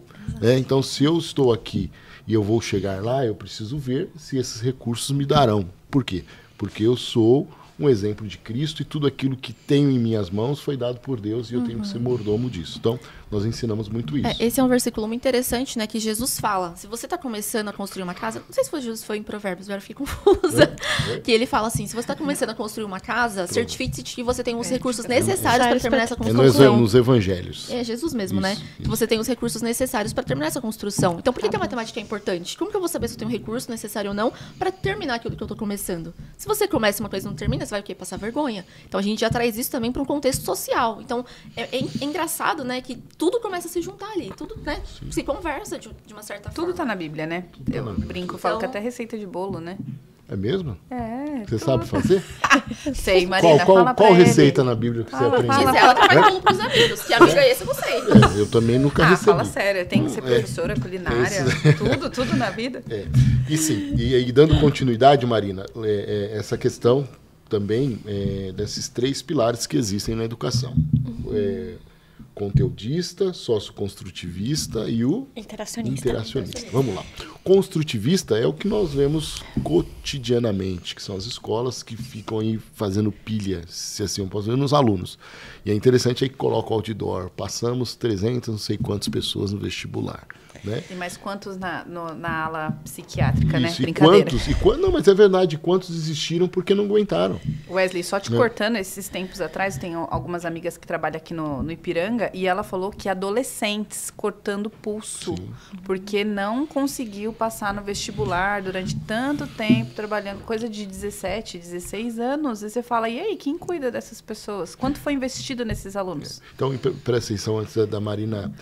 Speaker 1: Então, se eu estou aqui e eu vou chegar lá, eu preciso ver se esses recursos me darão. Por quê? Porque eu sou um exemplo de Cristo e tudo aquilo que tenho em minhas mãos foi dado por Deus e eu tenho que ser mordomo disso. Então, nós ensinamos muito isso.
Speaker 4: Esse é um versículo muito interessante, né, que Jesus fala. Se você está começando a construir uma casa, não sei se Jesus foi em Provérbios, agora eu fiquei confusa. Que ele fala assim, se você está começando a construir uma casa, certifique-se de que você tem os recursos necessários para terminar essa construção.
Speaker 1: Nos evangelhos.
Speaker 4: É Jesus mesmo, isso, né? Isso. Que você tem os recursos necessários para terminar essa construção. Então, por que a matemática é importante? Como que eu vou saber se eu tenho um recurso necessário ou não para terminar aquilo que eu estou começando? Se você começa uma coisa e não termina, você vai o quê? Passar vergonha. Então, a gente já traz isso também para um contexto social. Então, é engraçado, né, que tudo começa a se juntar ali. Tudo, né, se conversa de uma certa forma.
Speaker 3: Tudo tá na Bíblia, né? Eu brinco, falo que até receita de bolo, né?
Speaker 1: É mesmo?
Speaker 3: Você
Speaker 1: sabe fazer?
Speaker 3: Sei, Marina,
Speaker 1: qual receita na Bíblia que você aprendeu?
Speaker 4: Diz ela que vai bolo pros amigos. Que amiga é esse, eu não sei.
Speaker 1: Eu também nunca recebi.
Speaker 3: Fala sério, tem que ser professora, culinária, tudo na vida.
Speaker 1: E sim, e dando continuidade, Marina, essa questão também desses 3 pilares que existem na educação. Conteudista, socioconstrutivista e o interacionista. Vamos lá. Construtivista é o que nós vemos cotidianamente, que são as escolas que ficam aí fazendo pilha, se assim eu posso dizer, nos alunos. E é interessante aí que coloca o outdoor. Passamos 300, não sei quantas pessoas no vestibular. Né?
Speaker 3: Tem mais quantos na ala psiquiátrica,
Speaker 1: isso,
Speaker 3: né?
Speaker 1: E
Speaker 3: brincadeira.
Speaker 1: Não, mas é verdade, quantos desistiram porque não aguentaram.
Speaker 3: Wesley, só te cortando, esses tempos atrás, tem algumas amigas que trabalham aqui no Ipiranga, e ela falou que adolescentes cortando pulso, porque não conseguiu passar no vestibular durante tanto tempo, trabalhando, coisa de 17, 16 anos. E você fala, e aí, quem cuida dessas pessoas? Quanto foi investido nesses alunos?
Speaker 1: Então, presta atenção, antes da Marina...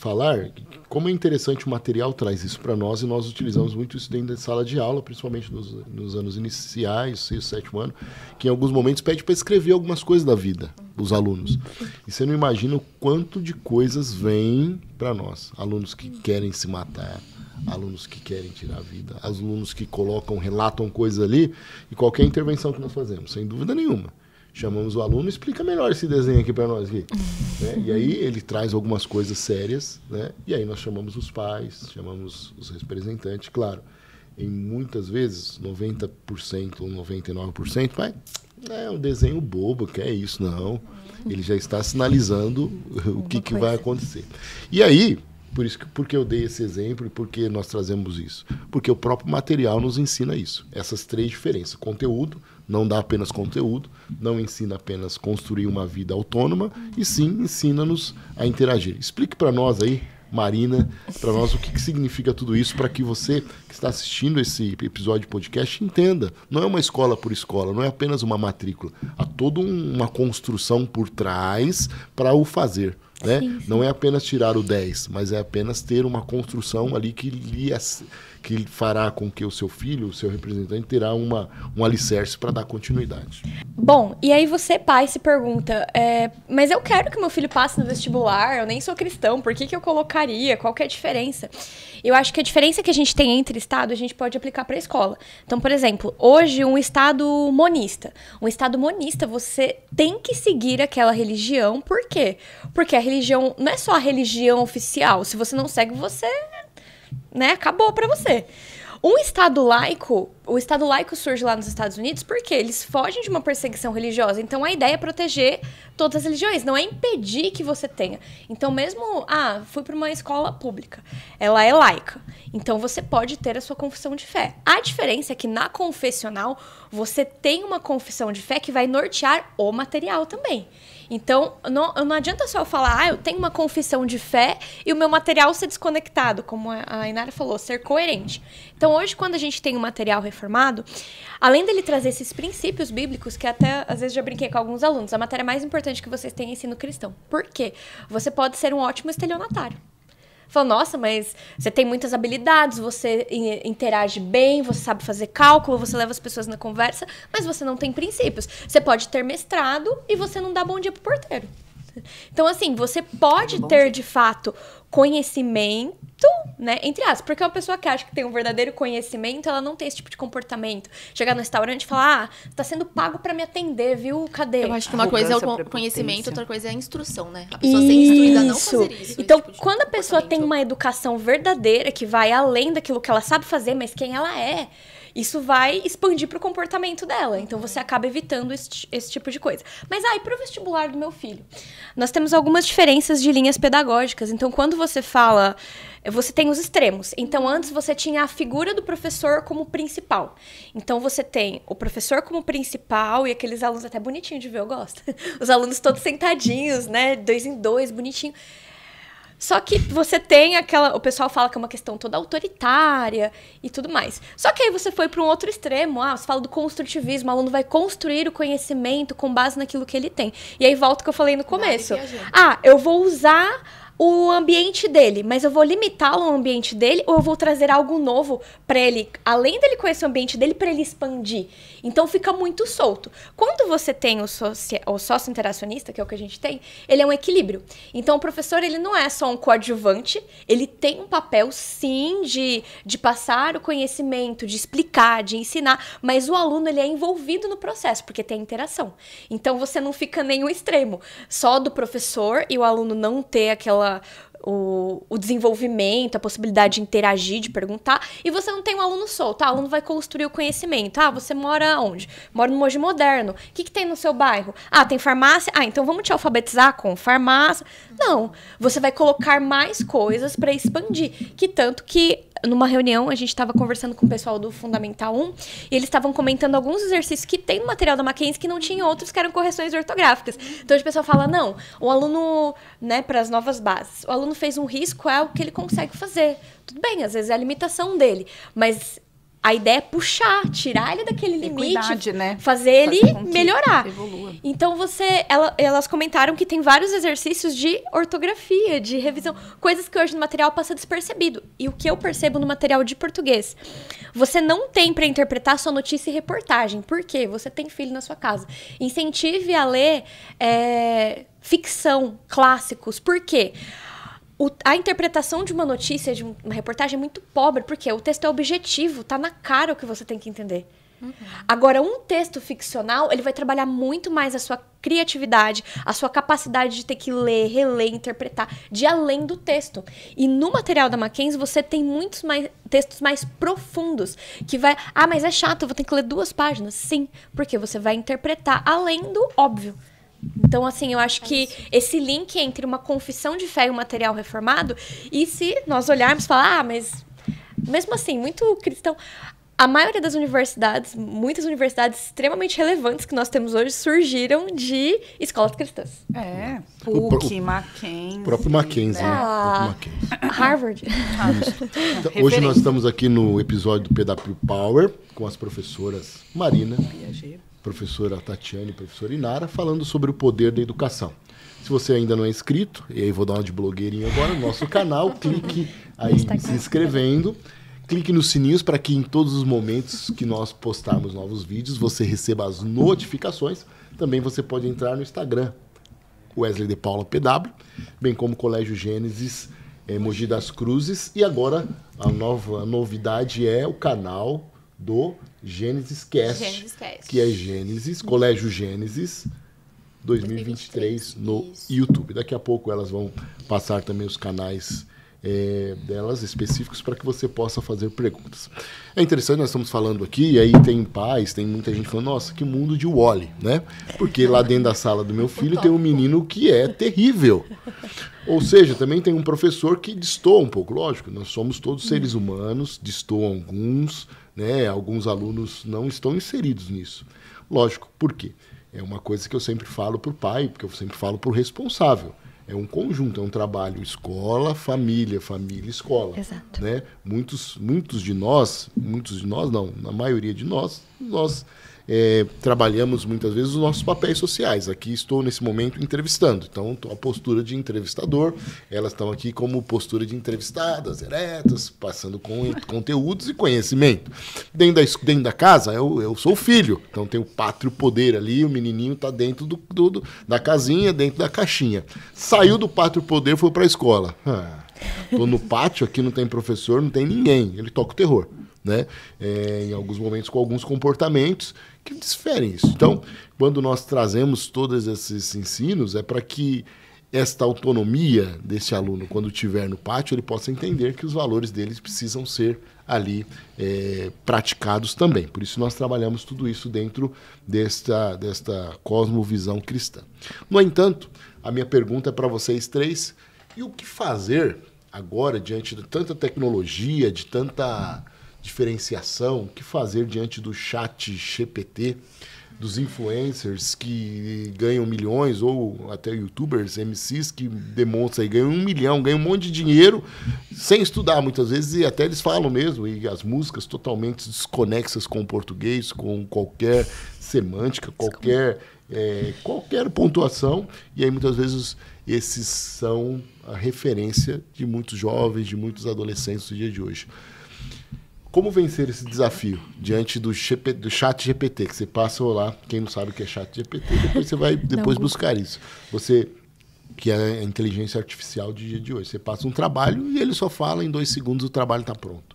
Speaker 1: falar como é interessante o material traz isso para nós e nós utilizamos muito isso dentro da sala de aula, principalmente nos anos iniciais, 6º, 7º ano, que em alguns momentos pede para escrever algumas coisas da vida, os alunos. E você não imagina o quanto de coisas vêm para nós. Alunos que querem se matar, alunos que querem tirar a vida, alunos que relatam coisas ali, e qualquer intervenção que nós fazemos, sem dúvida nenhuma. Chamamos o aluno, explica melhor esse desenho aqui para nós. Aqui, né? E aí ele traz algumas coisas sérias, né? E aí nós chamamos os pais, chamamos os representantes, claro. Em muitas vezes, 90% ou 99%, mas é um desenho bobo, que é isso, não. Ele já está sinalizando o que vai acontecer. E aí, porque eu dei esse exemplo e porque nós trazemos isso? Porque o próprio material nos ensina isso. Essas 3 diferenças. Conteúdo, não dá apenas conteúdo, não ensina apenas construir uma vida autônoma, e sim ensina-nos a interagir. Explique para nós aí, Marina, para nós o que significa tudo isso, para que você que está assistindo esse episódio de podcast entenda. Não é uma escola por escola, não é apenas uma matrícula. Há toda uma construção por trás para o fazer. Né? Sim. Não é apenas tirar o 10, mas é apenas ter uma construção ali que fará com que o seu filho, o seu representante, terá um alicerce para dar continuidade.
Speaker 2: Bom, e aí você, pai, se pergunta, mas eu quero que meu filho passe no vestibular, eu nem sou cristão, por que eu colocaria? Qual que é a diferença? Eu acho que a diferença que a gente tem entre estado, a gente pode aplicar para a escola. Então, por exemplo, hoje um estado monista, você tem que seguir aquela religião, por quê? Porque a religião não é só a religião oficial, se você não segue, você... né, acabou pra você. O Estado laico surge lá nos Estados Unidos porque eles fogem de uma perseguição religiosa. Então, a ideia é proteger todas as religiões, não é impedir que você tenha. Então, mesmo, fui para uma escola pública, ela é laica. Então, você pode ter a sua confissão de fé. A diferença é que na confessional, você tem uma confissão de fé que vai nortear o material também. Então, não adianta só eu falar, eu tenho uma confissão de fé e o meu material ser desconectado, como a Inara falou, ser coerente. Então, hoje, quando a gente tem um material reformado, além dele trazer esses princípios bíblicos, que até, às vezes, já brinquei com alguns alunos, a matéria mais importante que vocês têm é ensino cristão. Por quê? Você pode ser um ótimo estelionatário. Falou, nossa, mas você tem muitas habilidades, você interage bem, você sabe fazer cálculo, você leva as pessoas na conversa, mas você não tem princípios. Você pode ter mestrado e você não dá bom dia pro porteiro. Então, assim, você pode ter, de fato, conhecimento, né, entre aspas, porque uma pessoa que acha que tem um verdadeiro conhecimento, ela não tem esse tipo de comportamento. Chegar no restaurante e falar, tá sendo pago pra me atender, viu? Cadê?
Speaker 4: Eu acho que uma coisa é o conhecimento, outra coisa é a instrução, né? A pessoa ser instruída a não fazer isso.
Speaker 2: Então, tipo quando a pessoa tem uma educação verdadeira, que vai além daquilo que ela sabe fazer, mas quem ela é, isso vai expandir pro comportamento dela. Então, você acaba evitando esse tipo de coisa. Mas, e pro vestibular do meu filho? Nós temos algumas diferenças de linhas pedagógicas. Então, quando você fala... Você tem os extremos. Então, antes você tinha a figura do professor como principal. Então, você tem o professor como principal e aqueles alunos até bonitinhos de ver, eu gosto. Os alunos todos sentadinhos, né? 2 em 2, bonitinho. Só que você tem o pessoal fala que é uma questão toda autoritária e tudo mais. Só que aí você foi para um outro extremo. Você fala do construtivismo, o aluno vai construir o conhecimento com base naquilo que ele tem. E aí volta o que eu falei no começo. Eu vou usar o ambiente dele, mas eu vou limitá-lo ao ambiente dele ou eu vou trazer algo novo para ele, além dele conhecer o ambiente dele, para ele expandir. Então fica muito solto. Quando você tem o sócio-interacionista, que é o que a gente tem, ele é um equilíbrio. Então o professor, ele não é só um coadjuvante, ele tem um papel sim de passar o conhecimento, de explicar, de ensinar, mas o aluno, ele é envolvido no processo, porque tem interação. Então você não fica nem um extremo, só do professor e o aluno não ter o desenvolvimento, a possibilidade de interagir, de perguntar, e você não tem um aluno solto. O aluno vai construir o conhecimento. Você mora onde? Mora no Mogi Moderno. O que tem no seu bairro? Tem farmácia? Então vamos te alfabetizar com farmácia? Não. Você vai colocar mais coisas para expandir. Que tanto que numa reunião, a gente estava conversando com o pessoal do Fundamental 1 e eles estavam comentando alguns exercícios que tem no material da Mackenzie que não tinha outros, que eram correções ortográficas. Então, o pessoal fala, não, o aluno, né, para as novas bases, o aluno fez um risco, é o que ele consegue fazer. Tudo bem, às vezes é a limitação dele, mas A ideia é puxar, tirar ele daquele limite,
Speaker 3: Equidade, né?
Speaker 2: fazer ele
Speaker 3: Fazer com que
Speaker 2: melhorar.
Speaker 3: evolua.
Speaker 2: Então elas comentaram que tem vários exercícios de ortografia, de revisão, coisas que hoje no material passa despercebido. E o que eu percebo no material de português, você não tem para interpretar sua notícia e reportagem. Por quê? Você tem filho na sua casa. Incentive a ler ficção, clássicos. Por quê? A interpretação de uma notícia, de uma reportagem é muito pobre, porque o texto é objetivo, tá na cara o que você tem que entender. Agora, um texto ficcional, ele vai trabalhar muito mais a sua criatividade, a sua capacidade de ter que ler, reler, interpretar, de além do texto. E no material da Mackenzie, você tem muitos mais textos mais profundos, que vai... Ah, mas é chato, eu vou ter que ler 2 páginas. Sim, porque você vai interpretar além do óbvio. Então, assim, eu acho que esse link entre uma confissão de fé e um material reformado, e se nós olharmos e falar, mas mesmo assim, muito cristão... A maioria das universidades, muitas universidades extremamente relevantes que nós temos hoje, surgiram de escolas cristãs.
Speaker 3: PUC, Mackenzie.
Speaker 1: O próprio Mackenzie, né?
Speaker 2: Harvard.
Speaker 1: Então, hoje nós estamos aqui no episódio do PW Power, com as professoras Marina, professora Tatiane e professora Inara, falando sobre o poder da educação. Se você ainda não é inscrito, e aí vou dar uma de blogueirinho agora, no nosso canal, clique aí se inscrevendo. Clique nos sininhos para que em todos os momentos que nós postarmos novos vídeos, você receba as notificações. Também você pode entrar no Instagram, Wesley de Paula PW, bem como Colégio Gênesis Mogi das Cruzes. E agora a novidade é o canal do Gênesis Cast, que é Gênesis, Colégio Gênesis 2023 no YouTube. Daqui a pouco elas vão passar também os canais delas específicos para que você possa fazer perguntas. É interessante, nós estamos falando aqui, e aí tem pais, tem muita gente falando, nossa, que mundo de Wall-E, né? Porque lá dentro da sala do meu filho tem um menino que é terrível. Ou seja, também tem um professor que destoa um pouco, lógico, nós somos todos seres humanos, destoam alguns, né? Alguns alunos não estão inseridos nisso. Lógico, por quê? É uma coisa que eu sempre falo para o pai, porque eu sempre falo para o responsável. É um conjunto, é um trabalho escola, família, família, escola.
Speaker 2: Exato.
Speaker 1: Né? Muitos de nós não, na maioria de nós trabalhamos muitas vezes os nossos papéis sociais. Aqui estou nesse momento entrevistando, então estou a postura de entrevistador, elas estão aqui como postura de entrevistadas, eretas, passando com conteúdos e conhecimento. Dentro da casa, eu sou o filho, então tem o pátrio poder ali, o menininho está dentro da casinha, dentro da caixinha. Saiu do pátrio poder, foi para a escola. Estou no pátio, aqui não tem professor, não tem ninguém, ele toca o terror. Né? Em alguns momentos com alguns comportamentos que diferem isso. Então, quando nós trazemos todos esses ensinos, é para que esta autonomia desse aluno, quando estiver no pátio, ele possa entender que os valores deles precisam ser ali praticados também. Por isso nós trabalhamos tudo isso dentro desta cosmovisão cristã. No entanto, a minha pergunta é para vocês 3, e o que fazer agora diante de tanta tecnologia, de tanta diferenciação, o que fazer diante do chat GPT, dos influencers que ganham milhões, ou até youtubers, MCs que demonstram e ganham 1 milhão, ganham um monte de dinheiro sem estudar muitas vezes, e até eles falam mesmo, e as músicas totalmente desconexas com o português, com qualquer semântica, qualquer pontuação, e aí muitas vezes esses são a referência de muitos jovens, de muitos adolescentes do dia de hoje. Como vencer esse desafio diante do chat GPT, que você passa lá, quem não sabe o que é chat GPT, depois você vai buscar isso. Você, que é a inteligência artificial do dia de hoje, você passa um trabalho e ele só fala, em 2 segundos o trabalho está pronto.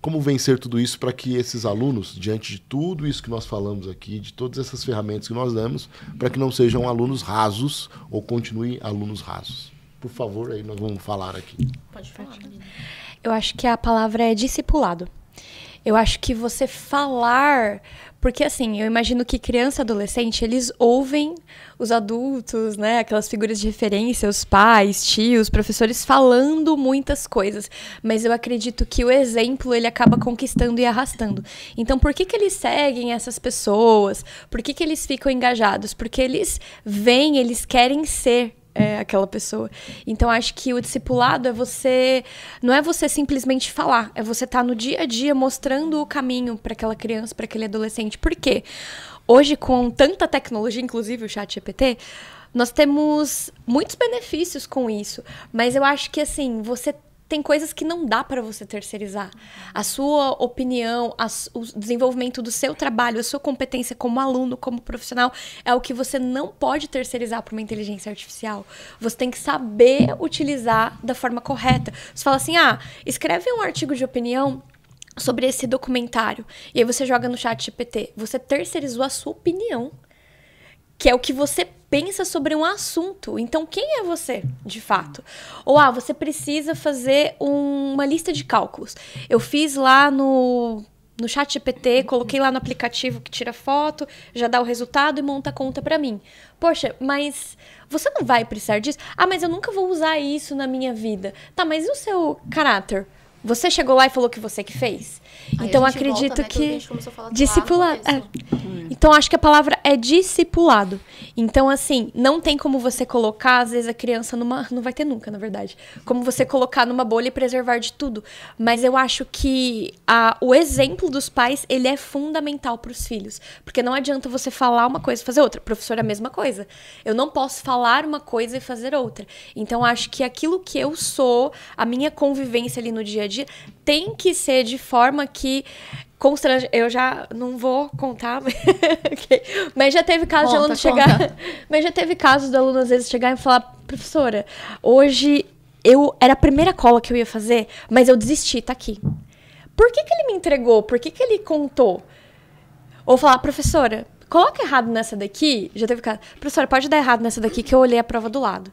Speaker 1: Como vencer tudo isso para que esses alunos, diante de tudo isso que nós falamos aqui, de todas essas ferramentas que nós damos, para que não sejam alunos rasos ou continuem alunos rasos? Por favor, aí nós vamos falar aqui.
Speaker 4: Pode falar, menina.
Speaker 2: Eu acho que a palavra é discipulado. Eu acho que você falar... Porque, assim, eu imagino que criança e adolescente, eles ouvem os adultos, né? Aquelas figuras de referência, os pais, tios, professores falando muitas coisas. Mas eu acredito que o exemplo, ele acaba conquistando e arrastando. Então, por que eles seguem essas pessoas? Por que eles ficam engajados? Porque eles veem, eles querem ser aquela pessoa. Então, acho que o discipulado não é você simplesmente falar, é você estar no dia a dia mostrando o caminho para aquela criança, para aquele adolescente. Por quê? Hoje, com tanta tecnologia, inclusive o ChatGPT, nós temos muitos benefícios com isso. Mas eu acho que, assim, você tem coisas que não dá para você terceirizar. A sua opinião, o desenvolvimento do seu trabalho, a sua competência como aluno, como profissional, é o que você não pode terceirizar para uma inteligência artificial. Você tem que saber utilizar da forma correta. Você fala assim, escreve um artigo de opinião sobre esse documentário. E aí você joga no ChatGPT. Você terceirizou a sua opinião, que é o que você pensa sobre um assunto. Então, quem é você, de fato? Ou, você precisa fazer uma lista de cálculos. Eu fiz lá no ChatGPT, coloquei lá no aplicativo que tira foto, já dá o resultado e monta a conta pra mim. Poxa, mas você não vai precisar disso? Mas eu nunca vou usar isso na minha vida. Tá, mas e o seu caráter? Você chegou lá e falou que você que fez? Então, acredito que discipulado. Então, acho que a palavra é discipulado. Então, assim, não tem como você colocar, às vezes, a criança não vai ter nunca, na verdade. Como você colocar numa bolha e preservar de tudo. Mas eu acho que o exemplo dos pais, ele é fundamental para os filhos. Porque não adianta você falar uma coisa e fazer outra. Professor, é a mesma coisa. Eu não posso falar uma coisa e fazer outra. Então, acho que aquilo que eu sou, a minha convivência ali no dia a dia, tem que ser de forma que eu já não vou contar, mas já teve casos de aluno chegar, mas já teve casos do aluno às vezes chegar e falar, professora, hoje era a primeira cola que eu ia fazer, mas eu desisti, tá aqui. Por que ele me entregou? Por que ele contou? Ou falar, professora, coloca errado nessa daqui, já teve caso, professora, pode dar errado nessa daqui que eu olhei a prova do lado.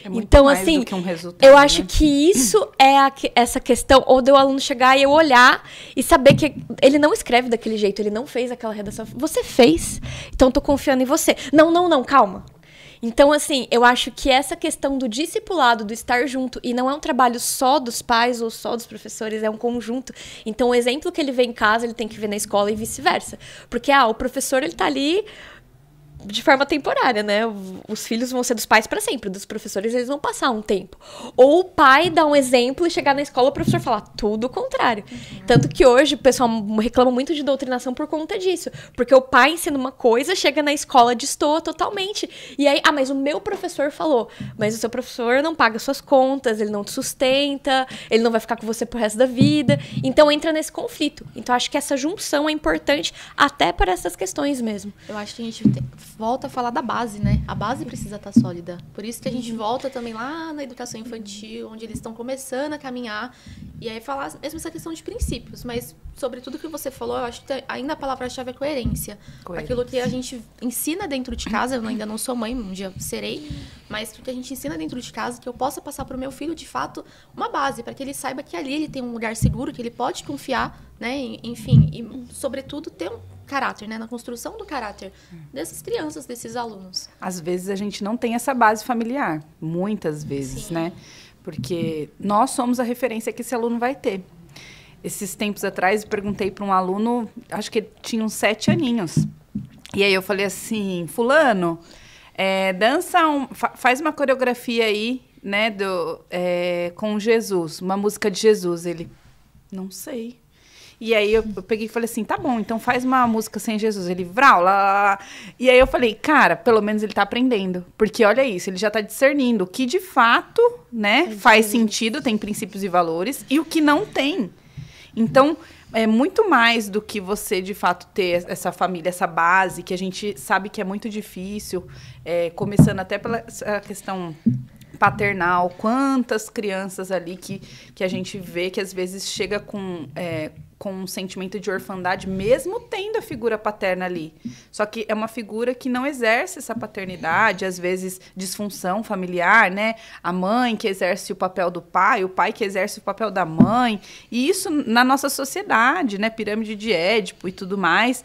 Speaker 3: É muito
Speaker 2: então,
Speaker 3: mais
Speaker 2: assim,
Speaker 3: do que um resultado,
Speaker 2: eu acho que isso é essa questão, ou do aluno chegar e eu olhar e saber que ele não escreve daquele jeito, ele não fez aquela redação. Você fez, então tô confiando em você. Não, calma. Então, assim, eu acho que essa questão do discipulado, do estar junto, e não é um trabalho só dos pais ou só dos professores, é um conjunto. Então, o exemplo que ele vê em casa, ele tem que ver na escola e vice-versa. Porque, o professor, ele tá ali de forma temporária, né? Os filhos vão ser dos pais para sempre, dos professores eles vão passar um tempo. Ou o pai dá um exemplo e chegar na escola o professor falar tudo o contrário. Tanto que hoje o pessoal reclama muito de doutrinação por conta disso. Porque o pai ensina uma coisa, chega na escola, destoa totalmente. E aí, mas o meu professor falou. Mas o seu professor não paga suas contas, ele não te sustenta, ele não vai ficar com você pro resto da vida. Então entra nesse conflito. Então acho que essa junção é importante até para essas questões mesmo.
Speaker 4: Eu acho que a gente volta a falar da base, né? A base precisa estar sólida. Por isso que a gente volta também lá na educação infantil, onde eles estão começando a caminhar. E aí falar mesmo essa questão de princípios. Mas sobre tudo que você falou, eu acho que ainda a palavra-chave é coerência. Aquilo que a gente ensina dentro de casa, eu ainda não sou mãe, um dia serei, mas o que a gente ensina dentro de casa, que eu possa passar para o meu filho, de fato, uma base, para que ele saiba que ali ele tem um lugar seguro, que ele pode confiar, né? Enfim, e sobretudo ter um caráter, né? Na construção do caráter dessas crianças, desses alunos.
Speaker 3: Às vezes a gente não tem essa base familiar, muitas vezes,
Speaker 4: Sim.
Speaker 3: né? Porque nós somos a referência que esse aluno vai ter. Esses tempos atrás, eu perguntei para um aluno, acho que tinha uns 7 aninhos. E aí eu falei assim, fulano, faz uma coreografia aí, né, com Jesus, uma música de Jesus. Ele, não sei. E aí eu peguei e falei assim, tá bom, então faz uma música sem Jesus. Ele, vrau, lá, lá, lá. E aí eu falei, cara, pelo menos ele tá aprendendo. Porque olha isso, ele já tá discernindo o que de fato, né, faz sentido, tem princípios e valores, e o que não tem. Então, é muito mais do que você, de fato, ter essa família, essa base, que a gente sabe que é muito difícil, começando até pela questão paternal. Quantas crianças ali que a gente vê que, às vezes, chega com um sentimento de orfandade, mesmo tendo a figura paterna ali. Só que é uma figura que não exerce essa paternidade, às vezes disfunção familiar, né? A mãe que exerce o papel do pai, o pai que exerce o papel da mãe. E isso na nossa sociedade, né? Pirâmide de Édipo e tudo mais.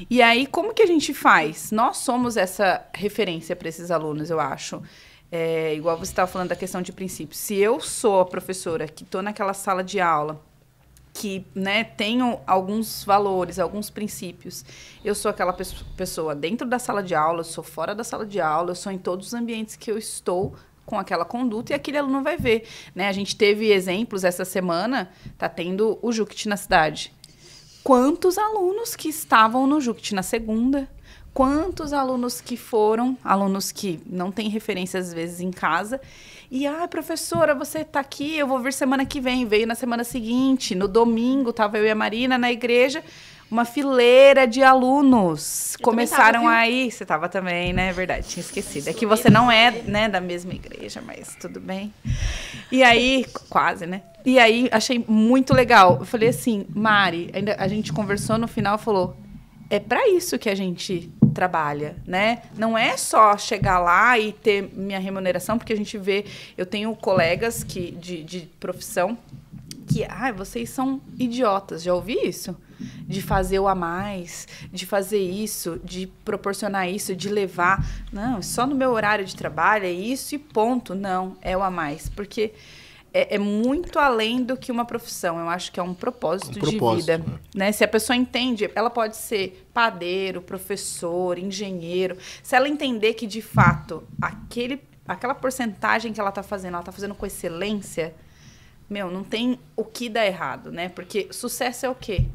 Speaker 3: E aí, como que a gente faz? Nós somos essa referência para esses alunos, eu acho. Igual você estava falando da questão de princípios. Se eu sou a professora que estou naquela sala de aula, que, né, tenho alguns valores, alguns princípios. Eu sou aquela pessoa dentro da sala de aula, eu sou fora da sala de aula, eu sou em todos os ambientes que eu estou com aquela conduta e aquele aluno vai ver, né? A gente teve exemplos essa semana, tá tendo o Juct na cidade. Quantos alunos que estavam no Juct na segunda? Quantos alunos que foram, alunos que não têm referência às vezes em casa, e, professora, você tá aqui, eu vou vir semana que vem. Veio na semana seguinte, no domingo, tava eu e a Marina na igreja, uma fileira de alunos. Começaram aí. Você tava também, né? Verdade, tinha esquecido. É que você não é, né, da mesma igreja, mas tudo bem. E aí, quase, né? E aí, achei muito legal. Eu falei assim, Mari, ainda a gente conversou no final, falou, é para isso que a gente trabalha, né? Não é só chegar lá e ter minha remuneração, porque a gente vê, eu tenho colegas de profissão que, vocês são idiotas, já ouvi isso? De fazer o a mais, de fazer isso, de proporcionar isso, de levar. Não, só no meu horário de trabalho é isso e ponto. Não, é o a mais, porque é muito além do que uma profissão. Eu acho que é um propósito de vida. Né? Se a pessoa entende, ela pode ser padeiro, professor, engenheiro. Se ela entender que, de fato, aquela porcentagem que ela está fazendo com excelência, não tem o que dar errado, né? Porque sucesso é o quê?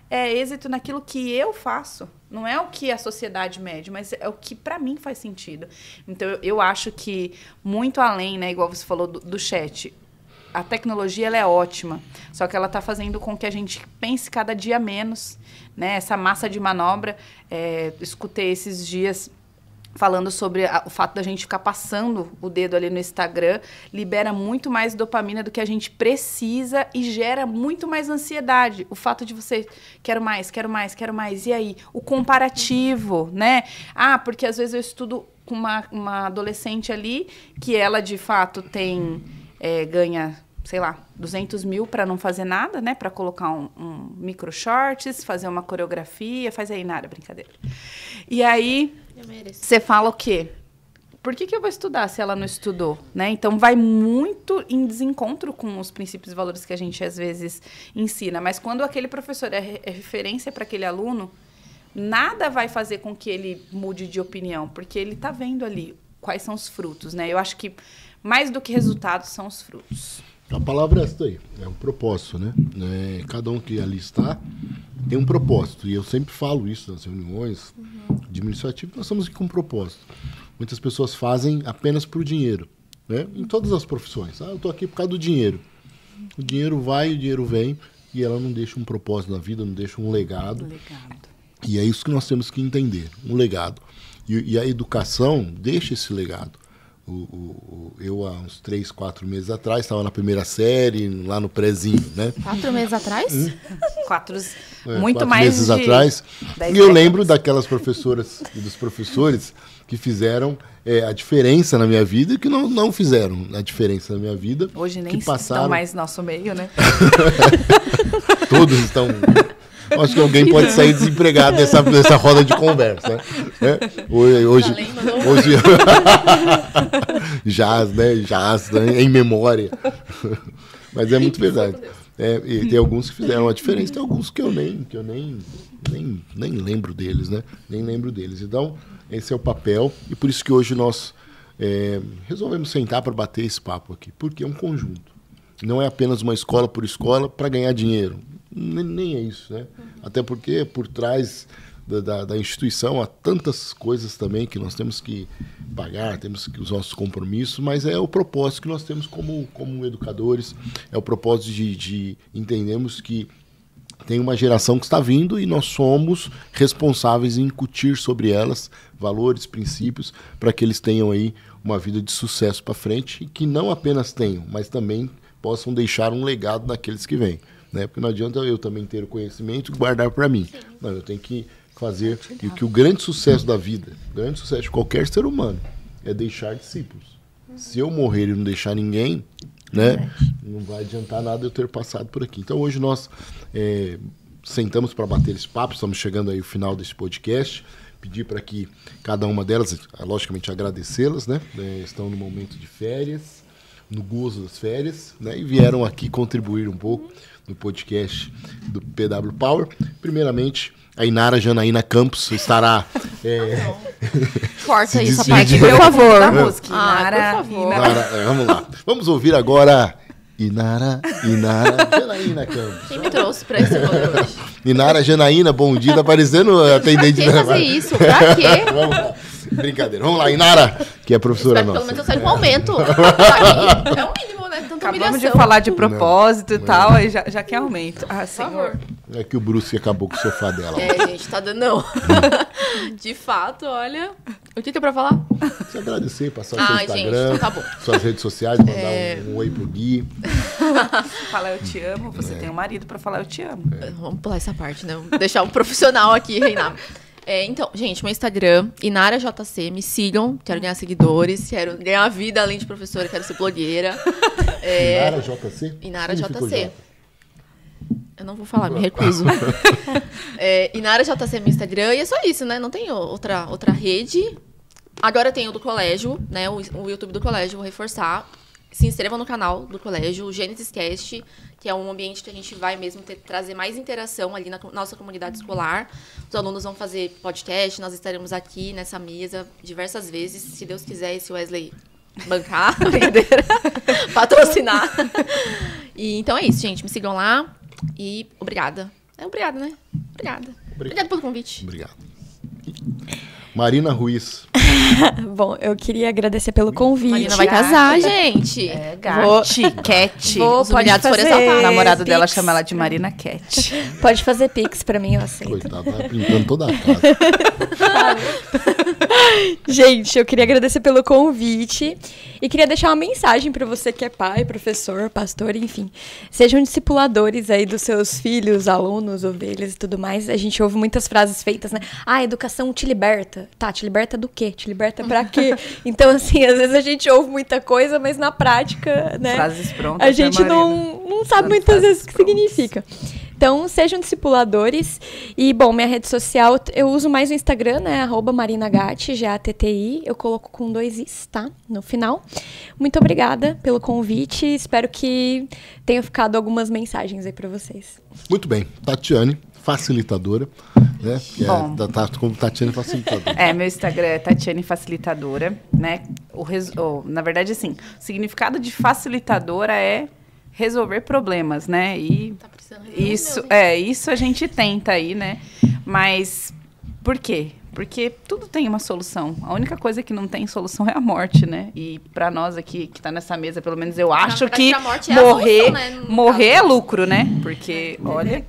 Speaker 3: É êxito naquilo que eu faço. Não é o que a sociedade mede, mas é o que para mim faz sentido. Então, eu acho que muito além, né? Igual você falou do chat, a tecnologia ela é ótima, só que ela está fazendo com que a gente pense cada dia menos, né? Essa massa de manobra, escutei esses dias falando sobre o fato da gente ficar passando o dedo ali no Instagram, libera muito mais dopamina do que a gente precisa e gera muito mais ansiedade. O fato de você, quero mais, e aí? O comparativo, né? Porque às vezes eu estudo com uma adolescente ali, que ela de fato ganha, sei lá, 200 mil para não fazer nada, né? Para colocar um micro shorts, fazer uma coreografia, faz aí nada, brincadeira. E aí, você fala o quê? Por que eu vou estudar se ela não estudou? Né? Então, vai muito em desencontro com os princípios e valores que a gente, às vezes, ensina. Mas quando aquele professor é referência para aquele aluno, nada vai fazer com que ele mude de opinião, porque ele está vendo ali quais são os frutos, né? Eu acho que mais do que resultados são os frutos.
Speaker 1: A palavra é essa aí, é um propósito, né? Cada um que ali está tem um propósito. E eu sempre falo isso nas reuniões administrativas, nós estamos aqui com um propósito. Muitas pessoas fazem apenas por dinheiro, né? Em todas as profissões. Eu estou aqui por causa do dinheiro. O dinheiro vai, o dinheiro vem, e ela não deixa um propósito na vida, não deixa um legado. E é isso que nós temos que entender, um legado. E a educação deixa esse legado. Eu, há uns 3, 4 meses atrás, estava na primeira série, lá no prézinho, né?
Speaker 4: 4 meses atrás?
Speaker 3: Muito
Speaker 1: 4
Speaker 3: mais
Speaker 1: meses atrás. E eu lembro daquelas professoras e dos professores que fizeram a diferença na minha vida e que não fizeram a diferença na minha vida.
Speaker 3: Hoje nem estão mais no nosso meio, né?
Speaker 1: Todos estão... Acho que alguém pode sair desempregado nessa roda de conversa, né? Hoje jazz, né? Em memória. Mas é muito verdade. E tem alguns que fizeram a diferença, tem alguns que eu nem lembro deles, né? Nem lembro deles. Então, esse é o papel, e por isso que hoje nós resolvemos sentar para bater esse papo aqui, porque é um conjunto. Não é apenas uma escola por escola para ganhar dinheiro. Nem é isso, né? Até porque por trás da instituição há tantas coisas também que nós temos que pagar, temos que os nossos compromissos, mas é o propósito que nós temos como educadores, é o propósito de entendermos que tem uma geração que está vindo e nós somos responsáveis em incutir sobre elas valores, princípios, para que eles tenham aí uma vida de sucesso para frente e que não apenas tenham, mas também possam deixar um legado naqueles que vêm. Né? Porque não adianta eu também ter o conhecimento e guardar para mim. Sim. Não, eu tenho que fazer que o grande sucesso da vida, o grande sucesso de qualquer ser humano, é deixar discípulos. Se eu morrer e não deixar ninguém, né, não vai adiantar nada eu ter passado por aqui. Então hoje nós sentamos para bater esse papo, estamos chegando aí ao final desse podcast, pedir para que cada uma delas, logicamente agradecê-las, né, estão no momento de férias, no gozo das férias, né? E vieram aqui contribuir um pouco no podcast do PW Power. Primeiramente, a Inara Janaína Campos estará...
Speaker 4: Corta isso,
Speaker 1: despede.
Speaker 4: parte, por favor.
Speaker 3: Da música.
Speaker 4: Por
Speaker 3: Inara,
Speaker 4: favor.
Speaker 1: Vamos lá. Vamos ouvir agora Inara Janaína Campos.
Speaker 4: Quem me trouxe pra esse rolê hoje?
Speaker 1: Inara Janaína, bom dia. Tá parecendo atendente
Speaker 4: Quem fazer isso? Pra quê?
Speaker 1: Vamos lá. Brincadeira. Vamos lá, Inara, que é professora
Speaker 4: Espero que
Speaker 1: nossa.
Speaker 4: pelo menos eu saia com aumento. Aqui. É o mínimo, né? Tanta
Speaker 3: Acabamos
Speaker 4: humilhação.
Speaker 3: de falar de propósito e tal, aí já quer aumento. Ah,
Speaker 4: Por
Speaker 3: senhor.
Speaker 4: favor.
Speaker 1: É que o Bruce acabou com o sofá dela.
Speaker 4: Gente, tá dando não. De fato, olha... O que é pra falar?
Speaker 1: Você agradecer, passar o seu
Speaker 4: Ai, gente,
Speaker 1: Instagram,
Speaker 4: então tá bom.
Speaker 1: suas redes sociais, mandar um oi pro Gui.
Speaker 3: Falar eu te amo, você tem um marido pra falar eu te amo.
Speaker 4: Vamos pular essa parte, né? Vamos deixar um profissional aqui reinar. Então, gente, meu Instagram, InaraJC, me sigam, quero ganhar seguidores, quero ganhar vida além de professora, quero ser blogueira.
Speaker 1: Inara JC?
Speaker 4: Inara
Speaker 1: Significa o
Speaker 4: JC.
Speaker 1: J.
Speaker 4: Eu não vou falar, me recuso. InaraJC é meu Instagram, e é só isso, né? Não tem outra rede. Agora tem o do colégio, né? O YouTube do colégio, vou reforçar. Se inscrevam no canal do colégio, o Gênesis Cast, que é um ambiente que a gente vai mesmo trazer mais interação ali na nossa comunidade escolar. Os alunos vão fazer podcast, nós estaremos aqui nessa mesa diversas vezes, se Deus quiser, e se o Wesley bancar, brincadeira, patrocinar. E, então é isso, gente. Me sigam lá e obrigada. Obrigada, né? Obrigada. Obrigada pelo convite.
Speaker 1: Obrigado. Marina Ruiz.
Speaker 2: Bom, eu queria agradecer pelo convite.
Speaker 4: Marina vai casar, gente.
Speaker 3: É, Gati, Cat.
Speaker 2: Vou,
Speaker 4: Os
Speaker 2: pode
Speaker 4: humilhados foram
Speaker 2: fazer
Speaker 4: exaltados.
Speaker 3: O namorado dela
Speaker 2: Pix.
Speaker 3: chama ela de Marina Cat.
Speaker 2: Pode fazer pix pra mim, eu aceito.
Speaker 1: Coitado, tá pintando toda a casa.
Speaker 2: Gente, eu queria agradecer pelo convite e queria deixar uma mensagem para você que é pai, professor, pastor, enfim. Sejam discipuladores aí dos seus filhos, alunos, ovelhas e tudo mais. A gente ouve muitas frases feitas, né? Ah, a educação te liberta. Tá, te liberta do quê? Te liberta pra quê? Então, assim, às vezes a gente ouve muita coisa, mas na prática, né?
Speaker 3: Frases prontas,
Speaker 2: A gente
Speaker 3: né, Marina?
Speaker 2: não sabe
Speaker 3: Tanto
Speaker 2: muitas vezes o
Speaker 3: frases
Speaker 2: que significa. Então, sejam discipuladores. E, bom, minha rede social, eu uso mais o Instagram, né? @marinagatti, GATTI. Eu coloco com 2 Is, tá? No final. Muito obrigada pelo convite. Espero que tenha ficado algumas mensagens aí pra vocês.
Speaker 1: Muito bem. Tatiane, facilitadora. Né? Que
Speaker 3: Bom.
Speaker 1: como Tatiane Facilitadora.
Speaker 3: Meu Instagram é Tatiane Facilitadora, né? Na verdade, assim, o significado de facilitadora é resolver problemas, né? E
Speaker 4: Tá precisando resolver,
Speaker 3: isso a gente tenta aí, né? Mas por quê? Porque tudo tem uma solução. A única coisa que não tem solução é a morte, né? E pra nós aqui que tá nessa mesa, pelo menos eu acho
Speaker 4: verdade,
Speaker 3: que
Speaker 4: a morte é a
Speaker 3: morrer,
Speaker 4: solução, né, no
Speaker 3: morrer é
Speaker 4: caso.
Speaker 3: lucro, né? Porque, olha...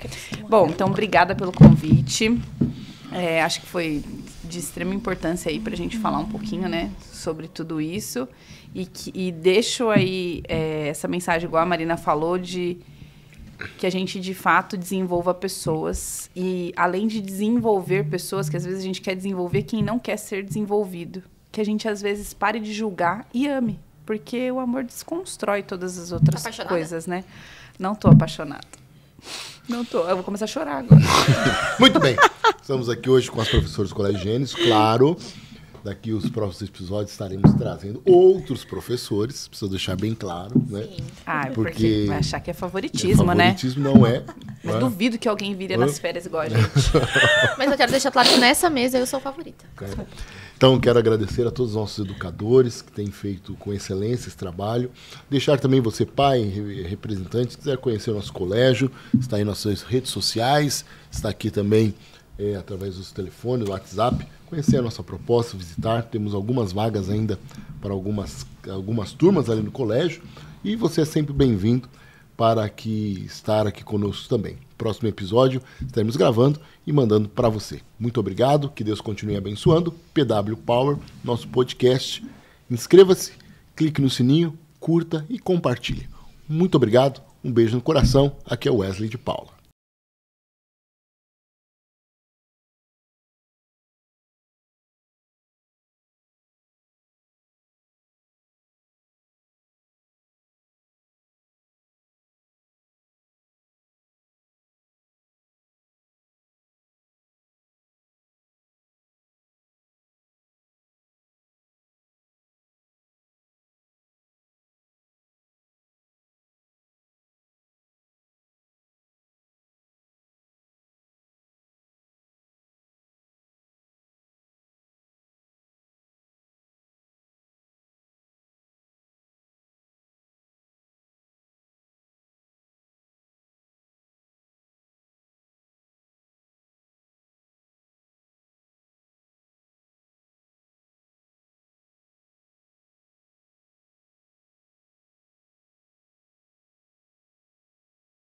Speaker 3: Bom, então, obrigada pelo convite. Acho que foi de extrema importância aí pra gente falar um pouquinho, né? Sobre tudo isso. E deixo aí essa mensagem, igual a Marina falou, de que a gente, de fato, desenvolva pessoas. E, além de desenvolver pessoas, que às vezes a gente quer desenvolver quem não quer ser desenvolvido. Que a gente, às vezes, pare de julgar e ame. Porque o amor desconstrói todas as outras
Speaker 4: Apaixonada?
Speaker 3: coisas, né? Não tô apaixonada. Não tô. Eu vou começar a chorar agora.
Speaker 1: Muito bem. Estamos aqui hoje com as professoras do Colégio Gênesis. Claro, daqui os próximos episódios estaremos trazendo outros professores. Preciso deixar bem claro, né?
Speaker 3: Porque vai achar que é favoritismo, né?
Speaker 1: Favoritismo não é.
Speaker 3: Mas
Speaker 1: né?
Speaker 3: duvido que alguém viria nas férias igual a gente.
Speaker 4: Mas eu quero deixar claro que nessa mesa eu sou a favorita.
Speaker 1: Então, quero agradecer a todos os nossos educadores que têm feito com excelência esse trabalho. Deixar também você, pai, representante, se quiser conhecer o nosso colégio, está aí nas suas redes sociais, está aqui também através dos telefones, do WhatsApp, conhecer a nossa proposta, visitar. Temos algumas vagas ainda para algumas turmas ali no colégio. E você é sempre bem-vindo para estar aqui conosco também. Próximo episódio estaremos gravando e mandando para você. Muito obrigado, que Deus continue abençoando. PW Power, nosso podcast. Inscreva-se, clique no sininho, curta e compartilhe. Muito obrigado, um beijo no coração. Aqui é o Wesley de Paula.